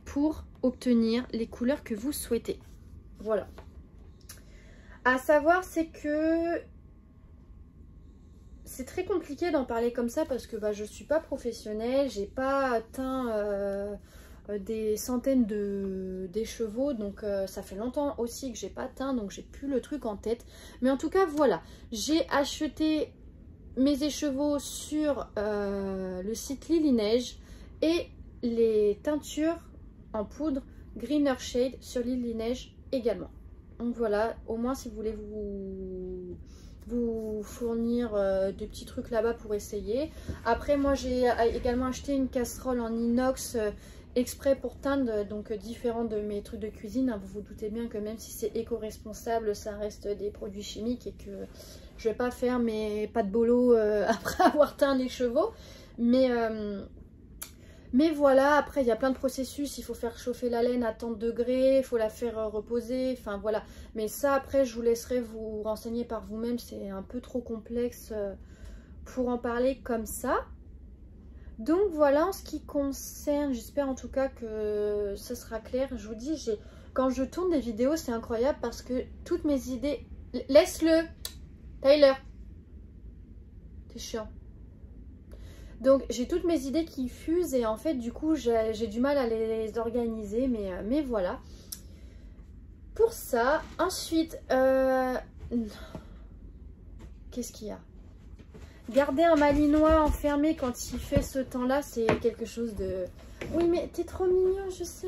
pour obtenir les couleurs que vous souhaitez. Voilà. À savoir, c'est que c'est très compliqué d'en parler comme ça parce que je ne suis pas professionnelle, j'ai pas teint des centaines d'écheveaux, donc ça fait longtemps aussi que j'ai pas teint, donc j'ai plus le truc en tête. Mais en tout cas, voilà, j'ai acheté mes écheveaux sur le site Lily Neige et les teintures en poudre Greener Shade sur Lily Neige également. Donc voilà, au moins si vous voulez vous fournir des petits trucs là-bas pour essayer. Après, moi j'ai également acheté une casserole en inox exprès pour teindre, donc différent de mes trucs de cuisine. Hein. Vous vous doutez bien que même si c'est éco-responsable, ça reste des produits chimiques et que je vais pas faire mes pâtes bolo après avoir teint les chevaux. Mais voilà, après il y a plein de processus, il faut faire chauffer la laine à tant de degrés, il faut la faire reposer, enfin voilà. Mais ça après je vous laisserai vous renseigner par vous-même, c'est un peu trop complexe pour en parler comme ça. Donc voilà en ce qui concerne, j'espère en tout cas que ce sera clair. Je vous dis, quand je tourne des vidéos c'est incroyable parce que toutes mes idées... Laisse-le Tyler, t'es chiant. Donc j'ai toutes mes idées qui fusent et en fait du coup j'ai du mal à les organiser, mais voilà. Pour ça, ensuite, qu'est-ce qu'il y a? Garder un malinois enfermé quand il fait ce temps-là, c'est quelque chose de... Oui mais t'es trop mignon, je sais.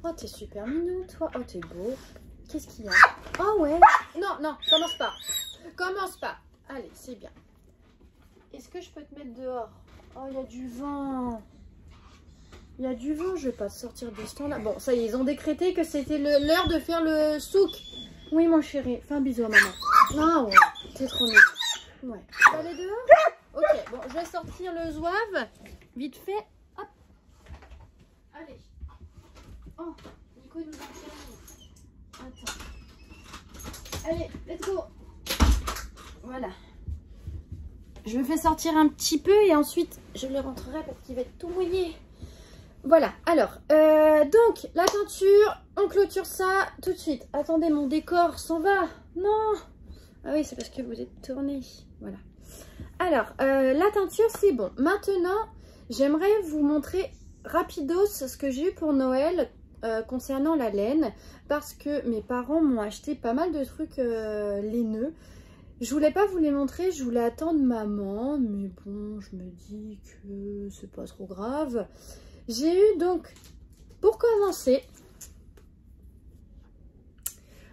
Oh t'es super mignon toi, oh t'es beau. Qu'est-ce qu'il y a? Oh ouais. Non, non, commence pas. Commence pas. Allez, c'est bien. Est-ce que je peux te mettre dehors? Oh, il y a du vent. Il y a du vent, je vais pas sortir de ce temps-là. Bon, ça y est, ils ont décrété que c'était l'heure de faire le souk. Oui, mon chéri, fais un bisou à maman. Ah ouais, t'es trop mignon. Ouais. Tu vas aller dehors? Ok, bon, je vais sortir le zouave. Vite fait. Hop. Allez. Oh, Nico, il nous a servi. Attends. Allez, let's go. Voilà. Je le fais sortir un petit peu et ensuite je le rentrerai parce qu'il va être tout mouillé. Voilà, alors, donc la teinture, on clôture ça tout de suite. Attendez, mon décor s'en va. Non. Ah oui, c'est parce que vous êtes tourné. Voilà. Alors, la teinture, c'est bon. Maintenant, j'aimerais vous montrer rapidos ce que j'ai eu pour Noël concernant la laine. Parce que mes parents m'ont acheté pas mal de trucs laineux. Je voulais pas vous les montrer, je voulais attendre maman, mais bon, je me dis que c'est pas trop grave. J'ai eu donc, pour commencer,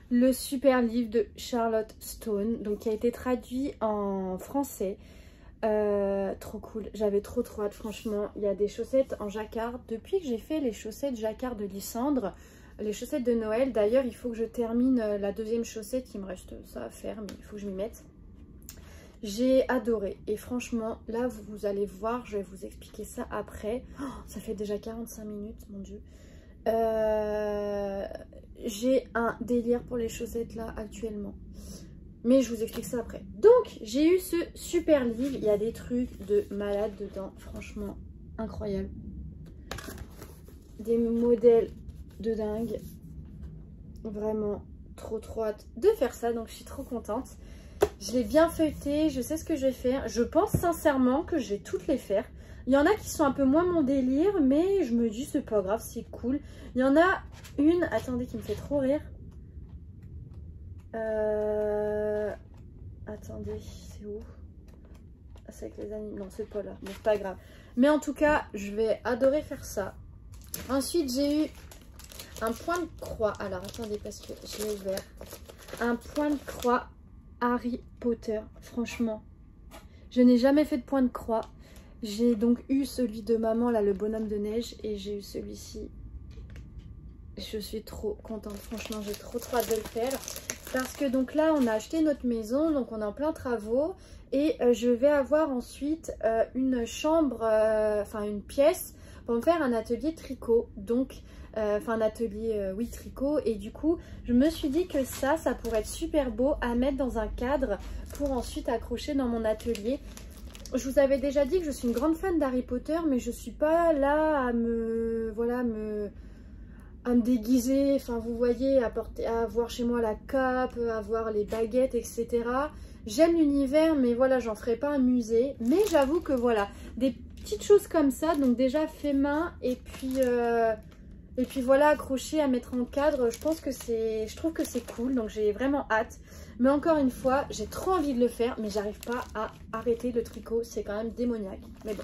le super livre de Charlotte Stone, donc qui a été traduit en français. Trop cool, j'avais trop hâte, franchement. Il y a des chaussettes en jacquard. Depuis que j'ai fait les chaussettes jacquard de Lysandre, les chaussettes de Noël, d'ailleurs il faut que je termine la deuxième chaussette, il me reste ça à faire, mais il faut que je m'y mette. J'ai adoré et franchement là vous allez voir, je vais vous expliquer ça après. Oh, ça fait déjà 45 minutes, mon dieu. J'ai un délire pour les chaussettes là actuellement, mais je vous explique ça après. Donc j'ai eu ce super livre, il y a des trucs de malade dedans, franchement incroyable, des modèles de dingue, vraiment trop hâte de faire ça, donc je suis trop contente. Je l'ai bien feuilleté, je sais ce que je vais faire, je pense sincèrement que je vais toutes les faire. Il y en a qui sont un peu moins mon délire, mais je me dis c'est pas grave, c'est cool. Il y en a une, attendez, qui me fait trop rire. Attendez, c'est où? Ah, c'est avec les animaux. Non, c'est pas là, mais c'est pas grave. Mais en tout cas, je vais adorer faire ça. Ensuite, j'ai eu un point de croix. Alors, attendez, parce que je l'ai ouvert. Un point de croix Harry Potter. Franchement, je n'ai jamais fait de point de croix. J'ai donc eu celui de maman, là, le bonhomme de neige. Et j'ai eu celui-ci. Je suis trop contente. Franchement, j'ai trop hâte de le faire. Parce que donc là, on a acheté notre maison. Donc, on est en plein travaux. Et je vais avoir ensuite une chambre, enfin une pièce pour me faire un atelier tricot. Donc, enfin un atelier, oui, tricot. Et du coup, je me suis dit que ça pourrait être super beau à mettre dans un cadre pour ensuite accrocher dans mon atelier. Je vous avais déjà dit que je suis une grande fan d'Harry Potter, mais je suis pas là à me, voilà, à me déguiser. Enfin, vous voyez, à avoir chez moi la cape, à avoir les baguettes, etc. J'aime l'univers, mais voilà, j'en ferai pas un musée. Mais j'avoue que voilà, des petites choses comme ça, donc déjà fait main, et puis voilà, accroché à mettre en cadre, je trouve que c'est cool, donc j'ai vraiment hâte. Mais encore une fois, j'ai trop envie de le faire, mais j'arrive pas à arrêter le tricot, c'est quand même démoniaque. Mais bon,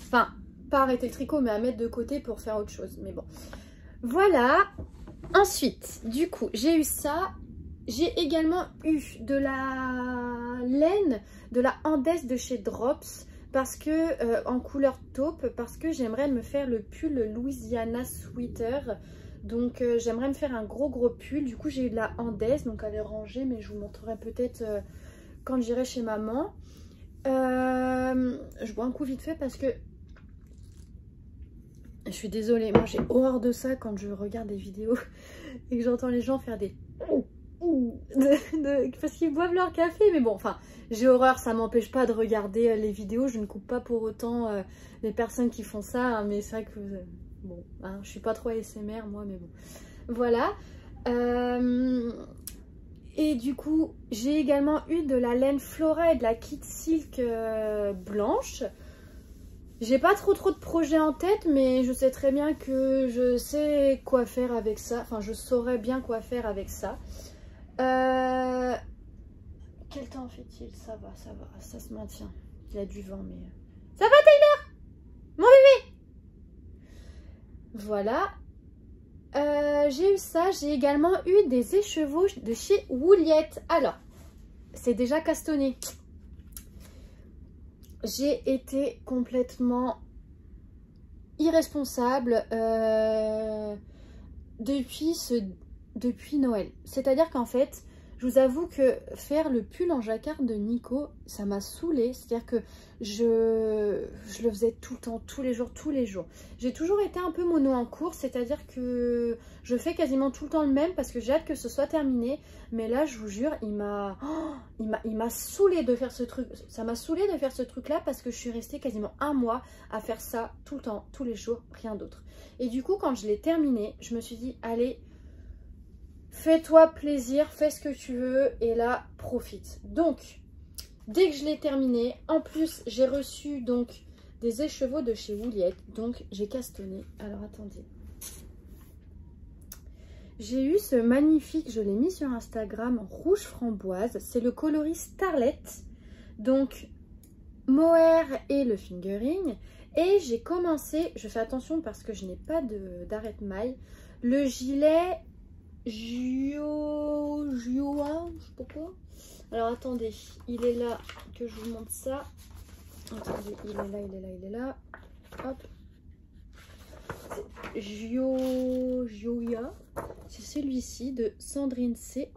enfin, pas arrêter le tricot, mais à mettre de côté pour faire autre chose. Mais bon, voilà. Ensuite, du coup, j'ai eu ça. J'ai également eu de la laine, de la Andes de chez Drops, parce que en couleur taupe, parce que j'aimerais me faire le pull Louisiana Sweater. Donc j'aimerais me faire un gros pull. Du coup j'ai eu de la Andes, donc elle est rangée, mais je vous montrerai peut-être quand j'irai chez maman. Je bois un coup vite fait parce que je suis désolée, moi j'ai horreur de ça quand je regarde des vidéos et que j'entends les gens faire des parce qu'ils boivent leur café. Mais bon, enfin, j'ai horreur, ça m'empêche pas de regarder les vidéos. Je ne coupe pas pour autant les personnes qui font ça, hein, mais c'est vrai que bon, hein, je suis pas trop ASMR moi, mais bon, voilà. Et du coup, j'ai également eu de la laine Flora et de la Kid Silk blanche. J'ai pas trop de projets en tête, mais je sais très bien que je sais quoi faire avec ça. Enfin, je saurais bien quoi faire avec ça. Quel temps fait-il? Ça va, ça se maintient. Il y a du vent, mais... Ça va, Taylor? Mon bébé? Voilà. J'ai eu ça. J'ai également eu des écheveaux de chez Wouliette. Alors, c'est déjà castonné. J'ai été complètement irresponsable depuis Noël. C'est-à-dire qu'en fait, je vous avoue que faire le pull en jacquard de Nico, ça m'a saoulée. C'est-à-dire que je le faisais tout le temps, tous les jours. J'ai toujours été un peu mono en cours, c'est-à-dire que je fais quasiment tout le temps le même parce que j'ai hâte que ce soit terminé. Mais là, je vous jure, il m'a saoulée de faire ce truc. Ça m'a saoulée de faire ce truc-là parce que je suis restée quasiment un mois à faire ça tout le temps, tous les jours, rien d'autre. Et du coup, quand je l'ai terminé, je me suis dit, allez, fais-toi plaisir, fais ce que tu veux et là, profite. Donc, dès que je l'ai terminé, en plus, j'ai reçu donc des écheveaux de chez Wouliette. Donc, j'ai castonné. Alors, attendez. J'ai eu ce magnifique, je l'ai mis sur Instagram, rouge framboise. C'est le coloris Starlet. Donc, mohair et le fingering. Et j'ai commencé, je fais attention parce que je n'ai pas d'arrête-maille, le gilet Joa, je sais pas quoi. Alors attendez, il est là que je vous montre ça. Attendez, il est là. Hop. Joya. C'est celui-ci de Sandrine C.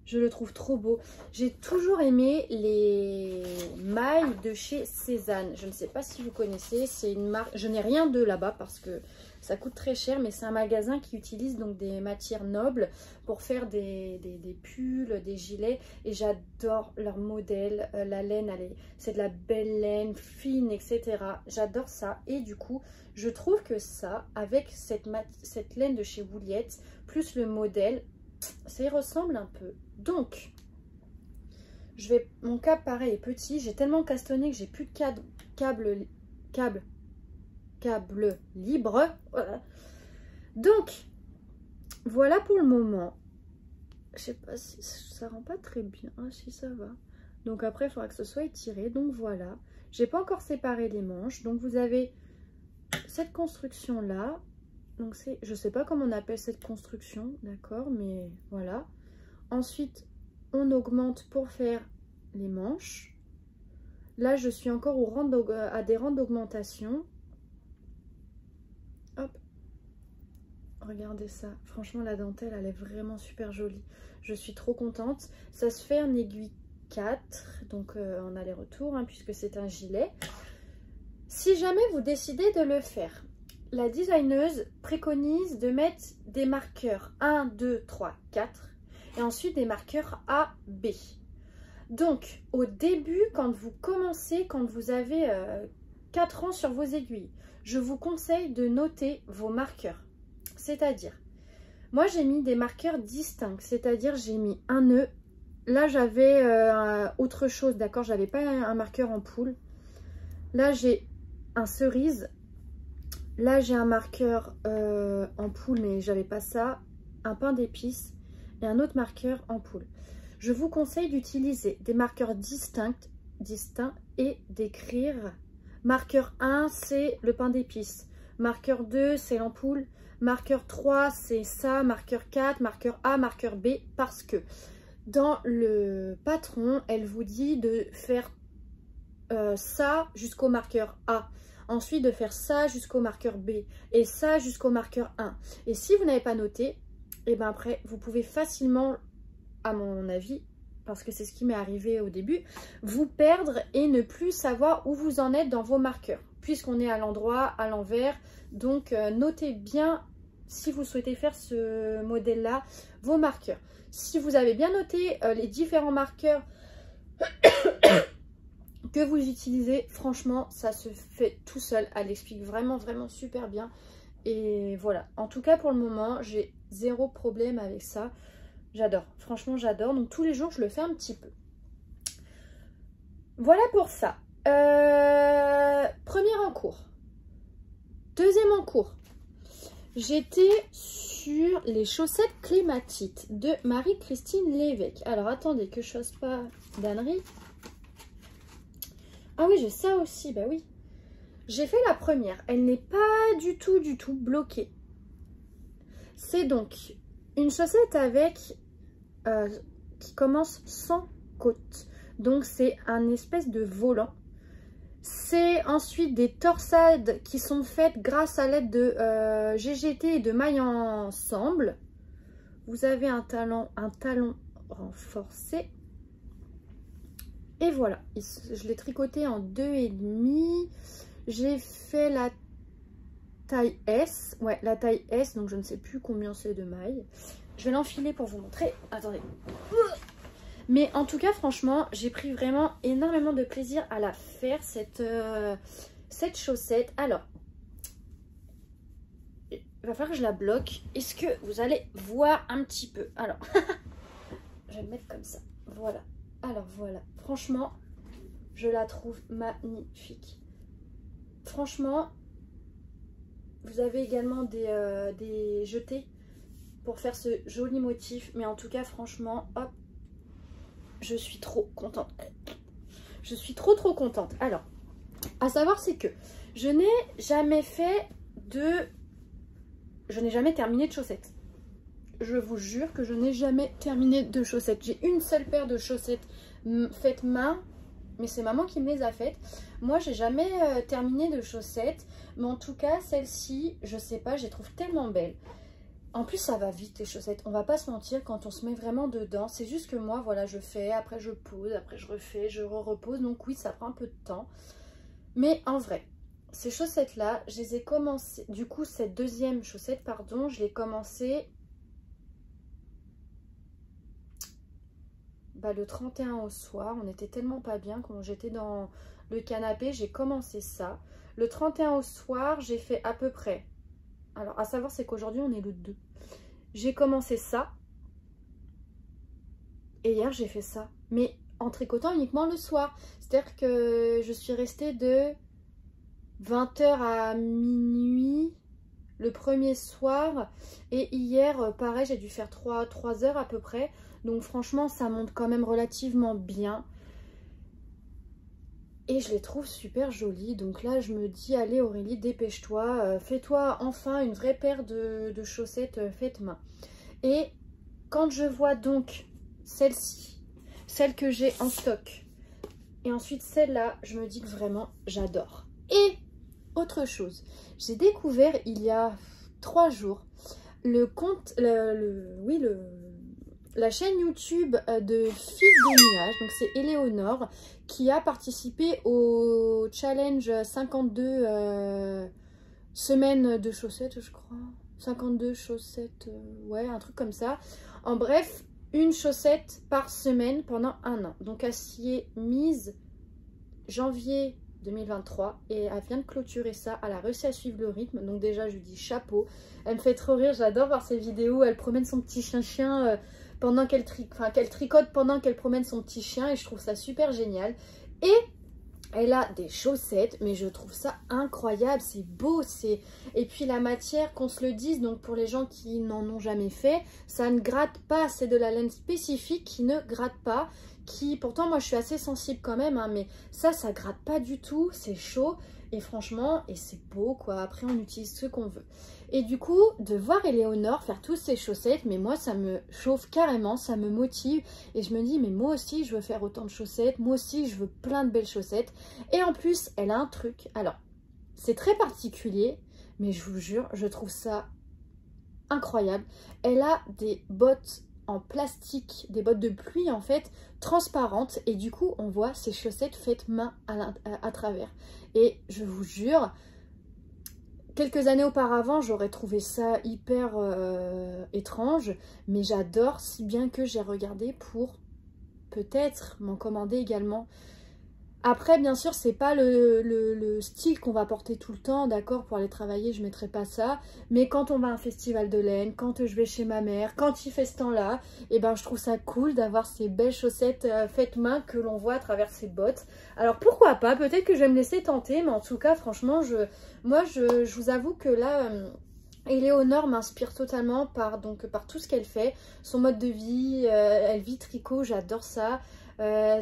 Je le trouve trop beau. J'ai toujours aimé les mailles de chez Cézanne. Je ne sais pas si vous connaissez. C'est une marque. Je n'ai rien de là-bas parce que ça coûte très cher. Mais c'est un magasin qui utilise donc des matières nobles pour faire des pulls, des gilets. Et j'adore leur modèle. La laine, c'est de la belle laine, fine, etc. J'adore ça. Et du coup, je trouve que ça, avec cette laine de chez Wouliette, plus le modèle, ça y ressemble un peu. Donc, mon câble pareil est petit. J'ai tellement castonné que j'ai plus de câble câble libre. Voilà. Donc, voilà pour le moment. Je sais pas si ça rend pas très bien, si ça va. Donc après, il faudra que ce soit étiré. Donc voilà. J'ai pas encore séparé les manches. Donc vous avez cette construction là. Donc c'est, je sais pas comment on appelle cette construction, d'accord, mais voilà. Ensuite, on augmente pour faire les manches. Là, je suis encore au rang à des rangs d'augmentation. Hop. Regardez ça. Franchement, la dentelle, elle est vraiment super jolie. Je suis trop contente. Ça se fait en aiguille 4, donc en aller-retour, hein, puisque c'est un gilet. Si jamais vous décidez de le faire, la designeuse préconise de mettre des marqueurs 1, 2, 3, 4 et ensuite des marqueurs A, B. Donc, au début, quand vous commencez, quand vous avez 4 ans sur vos aiguilles, je vous conseille de noter vos marqueurs. C'est-à-dire, moi j'ai mis des marqueurs distincts, c'est-à-dire j'ai mis un nœud. Là, j'avais autre chose, d'accord? J'avais pas un marqueur en poule. Là, j'ai un cerise. Là, j'ai un marqueur en poule, mais j'avais pas ça. Un pain d'épices et un autre marqueur en poule. Je vous conseille d'utiliser des marqueurs distincts et d'écrire. Marqueur 1, c'est le pain d'épices. Marqueur 2, c'est l'ampoule. Marqueur 3, c'est ça. Marqueur 4, marqueur A, marqueur B. Parce que dans le patron, elle vous dit de faire ça jusqu'au marqueur A. Ensuite, de faire ça jusqu'au marqueur B. Et ça jusqu'au marqueur 1. Et si vous n'avez pas noté, et ben après, vous pouvez facilement, à mon avis, parce que c'est ce qui m'est arrivé au début, vous perdre et ne plus savoir où vous en êtes dans vos marqueurs. Puisqu'on est à l'endroit, à l'envers. Donc, notez bien, si vous souhaitez faire ce modèle-là, vos marqueurs. Si vous avez bien noté les différents marqueurs que vous utilisez, franchement, ça se fait tout seul. Elle explique vraiment, vraiment super bien. Et voilà. En tout cas, pour le moment, j'ai zéro problème avec ça. J'adore. Franchement, j'adore. Donc, tous les jours, je le fais un petit peu. Voilà pour ça. Premier en cours. Deuxième en cours. J'étais sur les chaussettes clématites de Marie-Christine Lévesque. Alors, attendez que je fasse pas d'ânerie. Ah oui, j'ai ça aussi, bah oui. J'ai fait la première. Elle n'est pas du tout bloquée. C'est donc une chaussette avec qui commence sans côte. Donc, c'est un espèce de volant. C'est ensuite des torsades qui sont faites grâce à l'aide de GGT et de mailles ensemble. Vous avez un talon renforcé. Et voilà, je l'ai tricoté en 2,5. J'ai fait la taille S. Ouais, la taille S, donc je ne sais plus combien c'est de mailles. Je vais l'enfiler pour vous montrer. Attendez. Mais en tout cas, franchement, j'ai pris vraiment énormément de plaisir à la faire, cette chaussette. Alors, il va falloir que je la bloque. Est-ce que vous allez voir un petit peu? Alors, je vais le mettre comme ça. Voilà. Alors, voilà. Franchement, je la trouve magnifique. Franchement, vous avez également des jetés pour faire ce joli motif. Mais en tout cas, franchement, hop. Je suis trop contente. Je suis trop contente. Alors, à savoir, c'est que je n'ai jamais terminé de chaussettes. Je vous jure que je n'ai jamais terminé de chaussettes. J'ai une seule paire de chaussettes faites main, mais c'est maman qui me les a faites. Moi, j'ai jamais terminé de chaussettes. Mais en tout cas, celle-ci, je sais pas, je les trouve tellement belles. En plus, ça va vite les chaussettes. On va pas se mentir quand on se met vraiment dedans. C'est juste que moi, voilà, je fais, après je pose, après je refais, je repose. Donc oui, ça prend un peu de temps. Mais en vrai, ces chaussettes-là, je les ai commencées... Du coup, cette deuxième chaussette, pardon, je l'ai commencée le 31 au soir. On était tellement pas bien quand j'étais dans le canapé. J'ai commencé ça. Le 31 au soir, j'ai fait à peu près... Alors, à savoir, c'est qu'aujourd'hui, on est le 2. J'ai commencé ça. Et hier, j'ai fait ça. Mais en tricotant uniquement le soir. C'est-à-dire que je suis restée de 20h à minuit le premier soir. Et hier, pareil, j'ai dû faire 3 heures à peu près. Donc franchement, ça monte quand même relativement bien. Et je les trouve super jolies. Donc là, je me dis, allez Aurélie, dépêche-toi. Fais-toi enfin une vraie paire de chaussettes faites main. Et quand je vois donc celle-ci, celle que j'ai en stock, et ensuite celle-là, je me dis que vraiment, j'adore. Et autre chose, j'ai découvert il y a 3 jours le compte, la chaîne YouTube de Fille de Nuages, donc c'est Éléonore qui a participé au challenge 52 semaines de chaussettes, je crois. 52 chaussettes, ouais, un truc comme ça. En bref, une chaussette par semaine pendant 1 an. Donc elle s'y est mise janvier 2023 et elle vient de clôturer ça. Elle a réussi à suivre le rythme, donc déjà je lui dis chapeau. Elle me fait trop rire, j'adore voir ses vidéos où elle promène son petit chien pendant qu'elle tricote pendant qu'elle promène son petit chien, et je trouve ça super génial. Et elle a des chaussettes, mais je trouve ça incroyable, c'est beau, et puis la matière, qu'on se le dise, donc pour les gens qui n'en ont jamais fait, ça ne gratte pas, c'est de la laine spécifique qui ne gratte pas, qui, pourtant moi je suis assez sensible quand même, hein, mais ça gratte pas du tout, c'est chaud, et franchement, et c'est beau quoi, après on utilise ce qu'on veut. Et du coup, de voir Éléonore faire toutes ces chaussettes, mais moi ça me chauffe carrément, ça me motive, et je me dis mais moi aussi je veux faire autant de chaussettes, moi aussi je veux plein de belles chaussettes. Et en plus elle a un truc, alors c'est très particulier, mais je vous jure, je trouve ça incroyable. Elle a des bottes en plastique, des bottes de pluie en fait, transparentes, et du coup on voit ces chaussettes faites main à travers. Et je vous jure, quelques années auparavant, j'aurais trouvé ça hyper étrange, mais j'adore, si bien que j'ai regardé pour peut-être m'en commander également. Après, bien sûr, c'est pas le style qu'on va porter tout le temps, d'accord, pour aller travailler, je mettrai pas ça. Mais quand on va à un festival de laine, quand je vais chez ma mère, quand il fait ce temps-là, et ben je trouve ça cool d'avoir ces belles chaussettes faites main que l'on voit à travers ces bottes. Alors pourquoi pas, peut-être que je vais me laisser tenter, mais en tout cas, franchement, moi je vous avoue que là... Éléonore m'inspire totalement par tout ce qu'elle fait, son mode de vie, elle vit tricot, j'adore ça.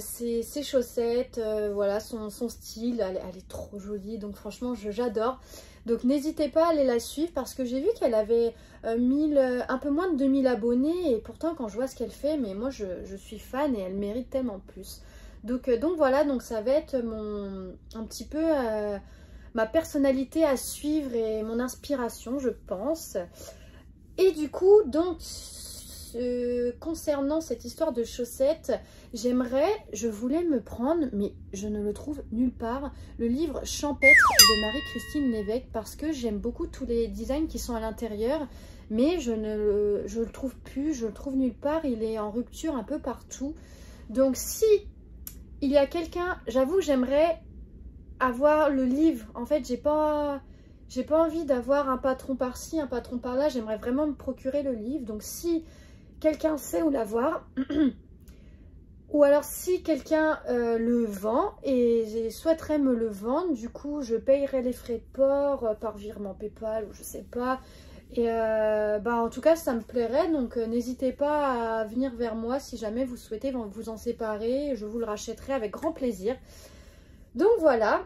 Ses chaussettes, voilà, son style, elle est trop jolie, donc franchement j'adore. Donc n'hésitez pas à aller la suivre parce que j'ai vu qu'elle avait un peu moins de 2000 abonnés, et pourtant quand je vois ce qu'elle fait, mais moi je suis fan et elle mérite tellement plus. Donc voilà, donc ça va être un petit peu ma personnalité à suivre et mon inspiration, je pense. Et du coup, donc concernant cette histoire de chaussettes, je voulais me prendre, mais je ne le trouve nulle part, le livre Champêtre de Marie-Christine Lévesque, parce que j'aime beaucoup tous les designs qui sont à l'intérieur, mais je le trouve plus, je le trouve nulle part, il est en rupture un peu partout. Donc si il y a quelqu'un, j'avoue que j'aimerais avoir le livre, en fait j'ai pas envie d'avoir un patron par-ci, un patron par-là, j'aimerais vraiment me procurer le livre. Donc si quelqu'un sait où l'avoir, ou alors si quelqu'un le vend et souhaiterait me le vendre, du coup je payerai les frais de port par virement PayPal ou je sais pas. Et en tout cas ça me plairait, donc n'hésitez pas à venir vers moi si jamais vous souhaitez vous en séparer, je vous le rachèterai avec grand plaisir. Donc voilà,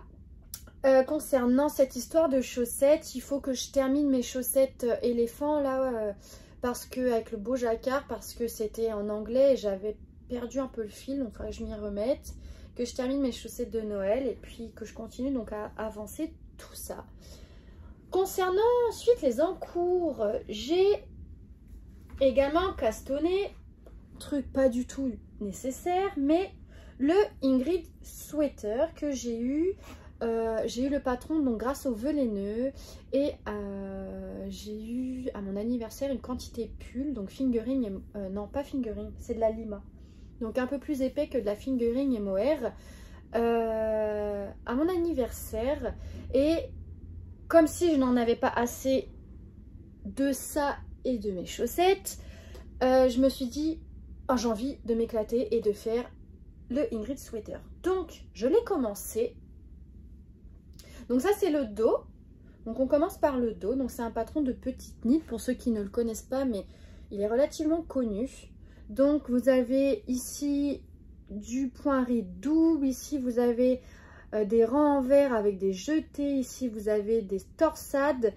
concernant cette histoire de chaussettes, il faut que je termine mes chaussettes éléphants là, parce que avec le beau jacquard, parce que c'était en anglais et j'avais perdu un peu le fil, donc il faudrait que je m'y remette, que je termine mes chaussettes de Noël et puis que je continue donc à avancer tout ça. Concernant ensuite les encours, j'ai également castonné, truc pas du tout nécessaire, mais le Ingrid Sweater que j'ai eu le patron donc grâce au velaineux, et j'ai eu à mon anniversaire une quantité pull, donc fingering, non pas fingering, c'est de la lima, donc un peu plus épais que de la fingering et mohair à mon anniversaire, et comme si je n'en avais pas assez de ça et de mes chaussettes, je me suis dit oh, j'ai envie de m'éclater et de faire le Ingrid Sweater. Donc je l'ai commencé. Donc ça c'est le dos. Donc on commence par le dos. Donc c'est un patron de petite nid pour ceux qui ne le connaissent pas, mais il est relativement connu. Donc vous avez ici du point riz double. Ici vous avez des rangs en verre avec des jetés. Ici vous avez des torsades,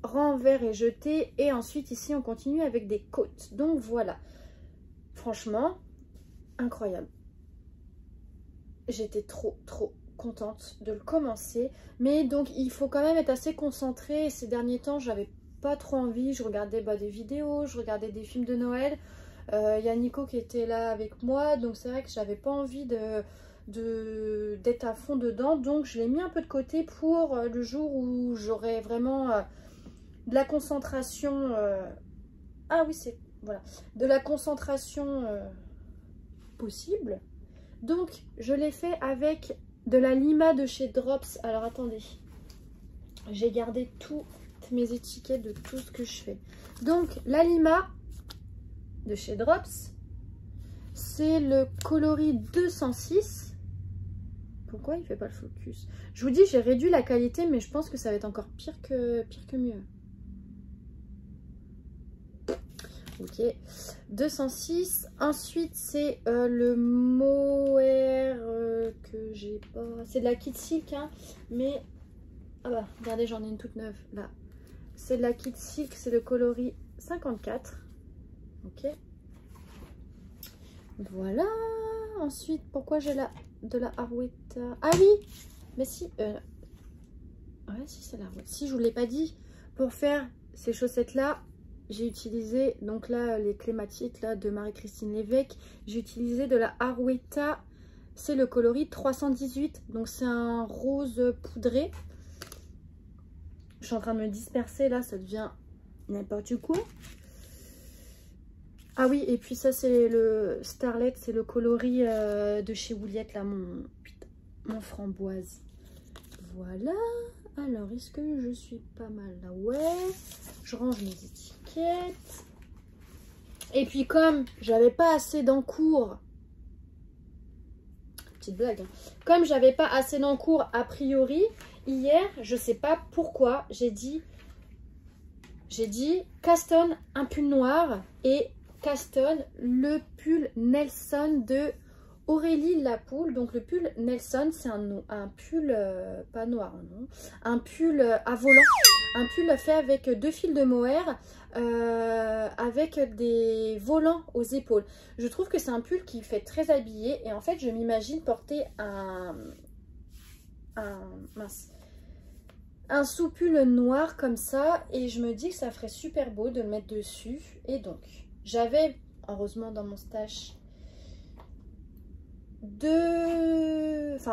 rangs en verre et jetés. Et ensuite ici on continue avec des côtes. Donc voilà. Franchement, incroyable. J'étais trop contente de le commencer, mais donc il faut quand même être assez concentré. Ces derniers temps j'avais pas trop envie, je regardais des vidéos, je regardais des films de Noël. Il y a Nico qui était là avec moi, donc c'est vrai que j'avais pas envie d'être à fond dedans, donc je l'ai mis un peu de côté pour le jour où j'aurai vraiment de la concentration. Ah oui, c'est voilà, de la concentration possible. Donc je l'ai fait avec de la Lima de chez Drops. Alors attendez, j'ai gardé toutes mes étiquettes de tout ce que je fais. Donc la Lima de chez Drops, c'est le coloris 206. Pourquoi il fait pas le focus? Je vous dis, j'ai réduit la qualité, mais je pense que ça va être encore pire que mieux. Ok, 206. Ensuite c'est le mohair que j'ai pas, c'est de la Kid Silk hein, mais ah bah regardez, j'en ai une toute neuve là, c'est de la Kid Silk, c'est le coloris 54. Ok, voilà. Ensuite pourquoi j'ai de la Arwetta? Ah oui, mais si ouais, si c'est la Arwetta, si je vous l'ai pas dit, pour faire ces chaussettes là j'ai utilisé, donc là, les clématites là, de Marie-Christine Lévesque, j'ai utilisé de la Arwetta, c'est le coloris 318, donc c'est un rose poudré. Je suis en train de me disperser là, ça devient n'importe quoi. Ah oui, et puis ça c'est le Starlet, c'est le coloris de chez Ouliette là, mon framboise. Voilà. Alors, est-ce que je suis pas mal là? Ouais. Je range mes étiquettes. Et puis comme j'avais pas assez d'encours, petite blague, hein. Comme j'avais pas assez d'encours a priori, hier, je sais pas pourquoi, j'ai dit Caston un pull noir et Caston le pull Nelson de Aurélie Lapoule. Donc le pull Nelson, c'est un pull pas noir, non, un pull à volant, un pull fait avec 2 fils de mohair avec des volants aux épaules. Je trouve que c'est un pull qui fait très habillé et en fait je m'imagine porter un sous-pull noir comme ça et je me dis que ça ferait super beau de le mettre dessus. Et donc j'avais heureusement dans mon stash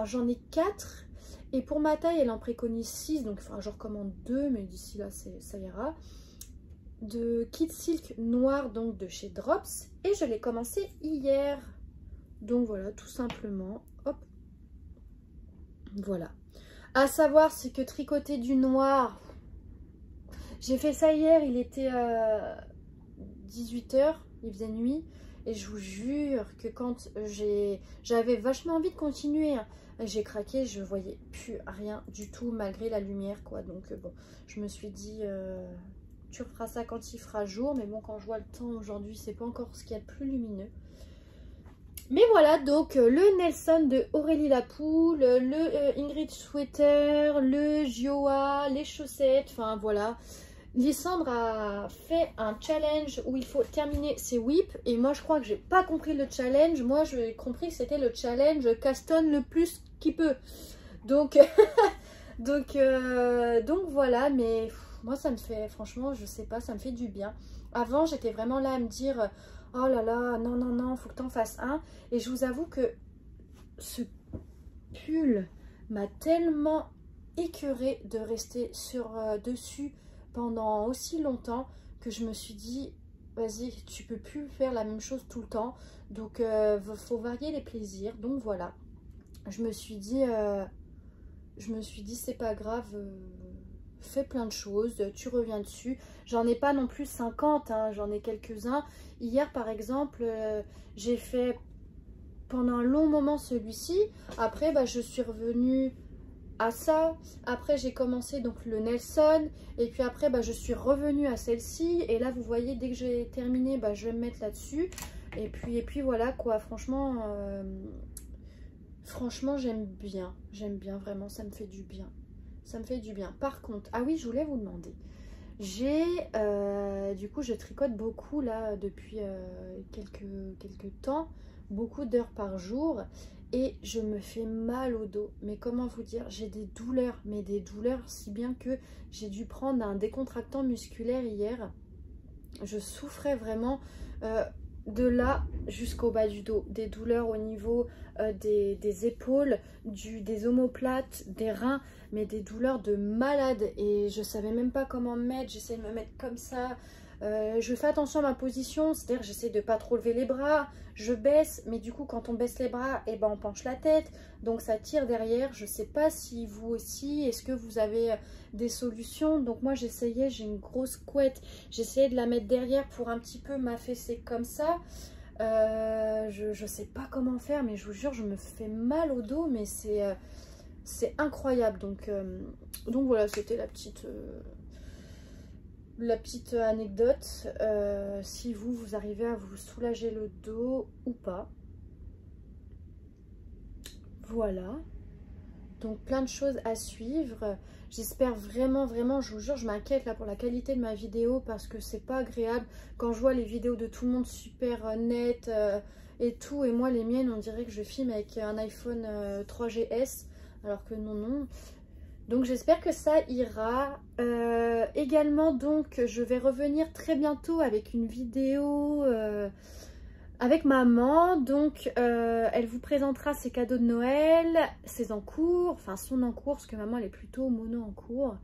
j'en ai 4 et pour ma taille elle en préconise 6, donc je recommande 2, mais d'ici là ça ira, de Kid Silk noir, donc de chez Drops, et je l'ai commencé hier, donc voilà, tout simplement. Hop, voilà. À savoir, c'est que tricoter du noir, j'ai fait ça hier, il était 18 h, il faisait nuit. Et je vous jure que quand j'avais vachement envie de continuer, hein, j'ai craqué, je voyais plus rien du tout malgré la lumière quoi. Donc bon, je me suis dit tu referas ça quand il fera jour, mais bon, quand je vois le temps aujourd'hui, c'est pas encore ce qu'il y a de plus lumineux. Mais voilà, donc le Nelson de Aurélie Lapoule, le Ingrid Sweater, le Gioa, les chaussettes, enfin voilà. Lysandre a fait un challenge où il faut terminer ses whips et moi je crois que j'ai pas compris le challenge. Moi j'ai compris que c'était le challenge Caston le plus qu'il peut. Donc donc voilà, mais moi ça me fait, franchement je sais pas, ça me fait du bien. Avant j'étais vraiment là à me dire oh là là, non non non, faut que t'en fasses un. Et je vous avoue que ce pull m'a tellement écœurée de rester sur dessus pendant aussi longtemps que je me suis dit vas-y, tu peux plus faire la même chose tout le temps, donc faut varier les plaisirs. Donc voilà, je me suis dit c'est pas grave, fais plein de choses, tu reviens dessus. J'en ai pas non plus 50 hein, j'en ai quelques-uns. Hier par exemple j'ai fait pendant un long moment celui-ci. Après je suis revenue à ça. Après j'ai commencé donc le Nelson. Et puis après je suis revenue à celle-ci. Et là vous voyez, dès que j'ai terminé, je vais me mettre là-dessus. Et puis voilà quoi, franchement j'aime bien. J'aime bien vraiment, ça me fait du bien. Ça me fait du bien. Par contre, ah oui, je voulais vous demander. Du coup, je tricote beaucoup là depuis quelques temps. Beaucoup d'heures par jour. Et je me fais mal au dos. Mais comment vous dire, j'ai des douleurs. Mais des douleurs si bien que j'ai dû prendre un décontractant musculaire hier. Je souffrais vraiment de là jusqu'au bas du dos. Des douleurs au niveau des épaules, des omoplates, des reins. Mais des douleurs de malade. Et je savais même pas comment me mettre. J'essaie de me mettre comme ça. Je fais attention à ma position, c'est-à-dire j'essaie de pas trop lever les bras, je baisse, mais du coup quand on baisse les bras, on penche la tête, donc ça tire derrière. Je sais pas si vous aussi, est-ce que vous avez des solutions? Donc moi j'essayais, j'ai une grosse couette, j'essayais de la mettre derrière pour un petit peu m'affaisser comme ça. Je sais pas comment faire, mais je vous jure, je me fais mal au dos, mais c'est incroyable. Donc voilà, c'était la petite anecdote, si vous arrivez à vous soulager le dos ou pas. Voilà, donc plein de choses à suivre. J'espère vraiment, je vous jure, je m'inquiète là pour la qualité de ma vidéo parce que c'est pas agréable quand je vois les vidéos de tout le monde super nettes et tout, et moi les miennes on dirait que je filme avec un iPhone 3GS alors que non. Donc j'espère que ça ira. Également donc je vais revenir très bientôt avec une vidéo avec maman. Donc elle vous présentera ses cadeaux de Noël, ses encours, enfin son encours parce que maman elle est plutôt mono en cours.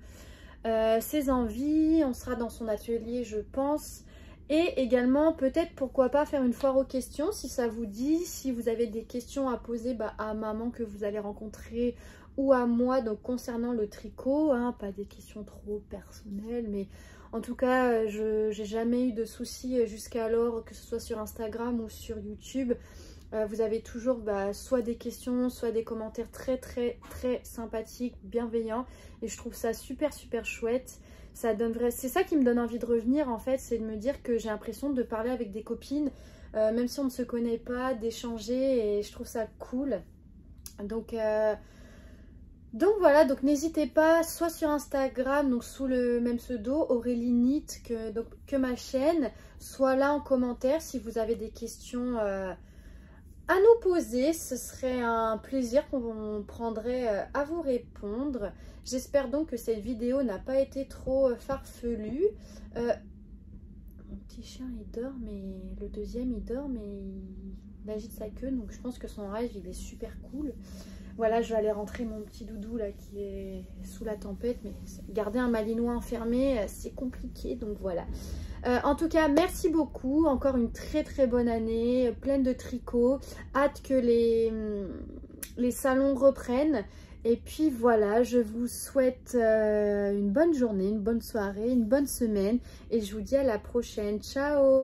Ses envies, on sera dans son atelier je pense. Et également peut-être pourquoi pas faire une foire aux questions si ça vous dit. Si vous avez des questions à poser à maman que vous allez rencontrer ou à moi, donc concernant le tricot, hein, pas des questions trop personnelles, mais en tout cas, je n'ai jamais eu de soucis jusqu'alors, que ce soit sur Instagram ou sur YouTube. Vous avez toujours soit des questions, soit des commentaires très sympathiques, bienveillants, et je trouve ça super chouette. Ça donne c'est ça qui me donne envie de revenir en fait, c'est de me dire que j'ai l'impression de parler avec des copines, même si on ne se connaît pas, d'échanger, et je trouve ça cool. Donc voilà, donc n'hésitez pas, soit sur Instagram, donc sous le même pseudo, Aurélie Knit, que ma chaîne, soit là en commentaire si vous avez des questions à nous poser. Ce serait un plaisir qu'on prendrait à vous répondre. J'espère donc que cette vidéo n'a pas été trop farfelue. Mon petit chien il dort, mais le deuxième il dort, mais il agite sa queue, donc je pense que son rêve il est super cool. Voilà, je vais aller rentrer mon petit doudou là qui est sous la tempête, mais garder un malinois enfermé, c'est compliqué, donc voilà. En tout cas, merci beaucoup. Encore une très bonne année, pleine de tricot. Hâte que les salons reprennent. Et puis voilà, je vous souhaite une bonne journée, une bonne soirée, une bonne semaine. Et je vous dis à la prochaine. Ciao!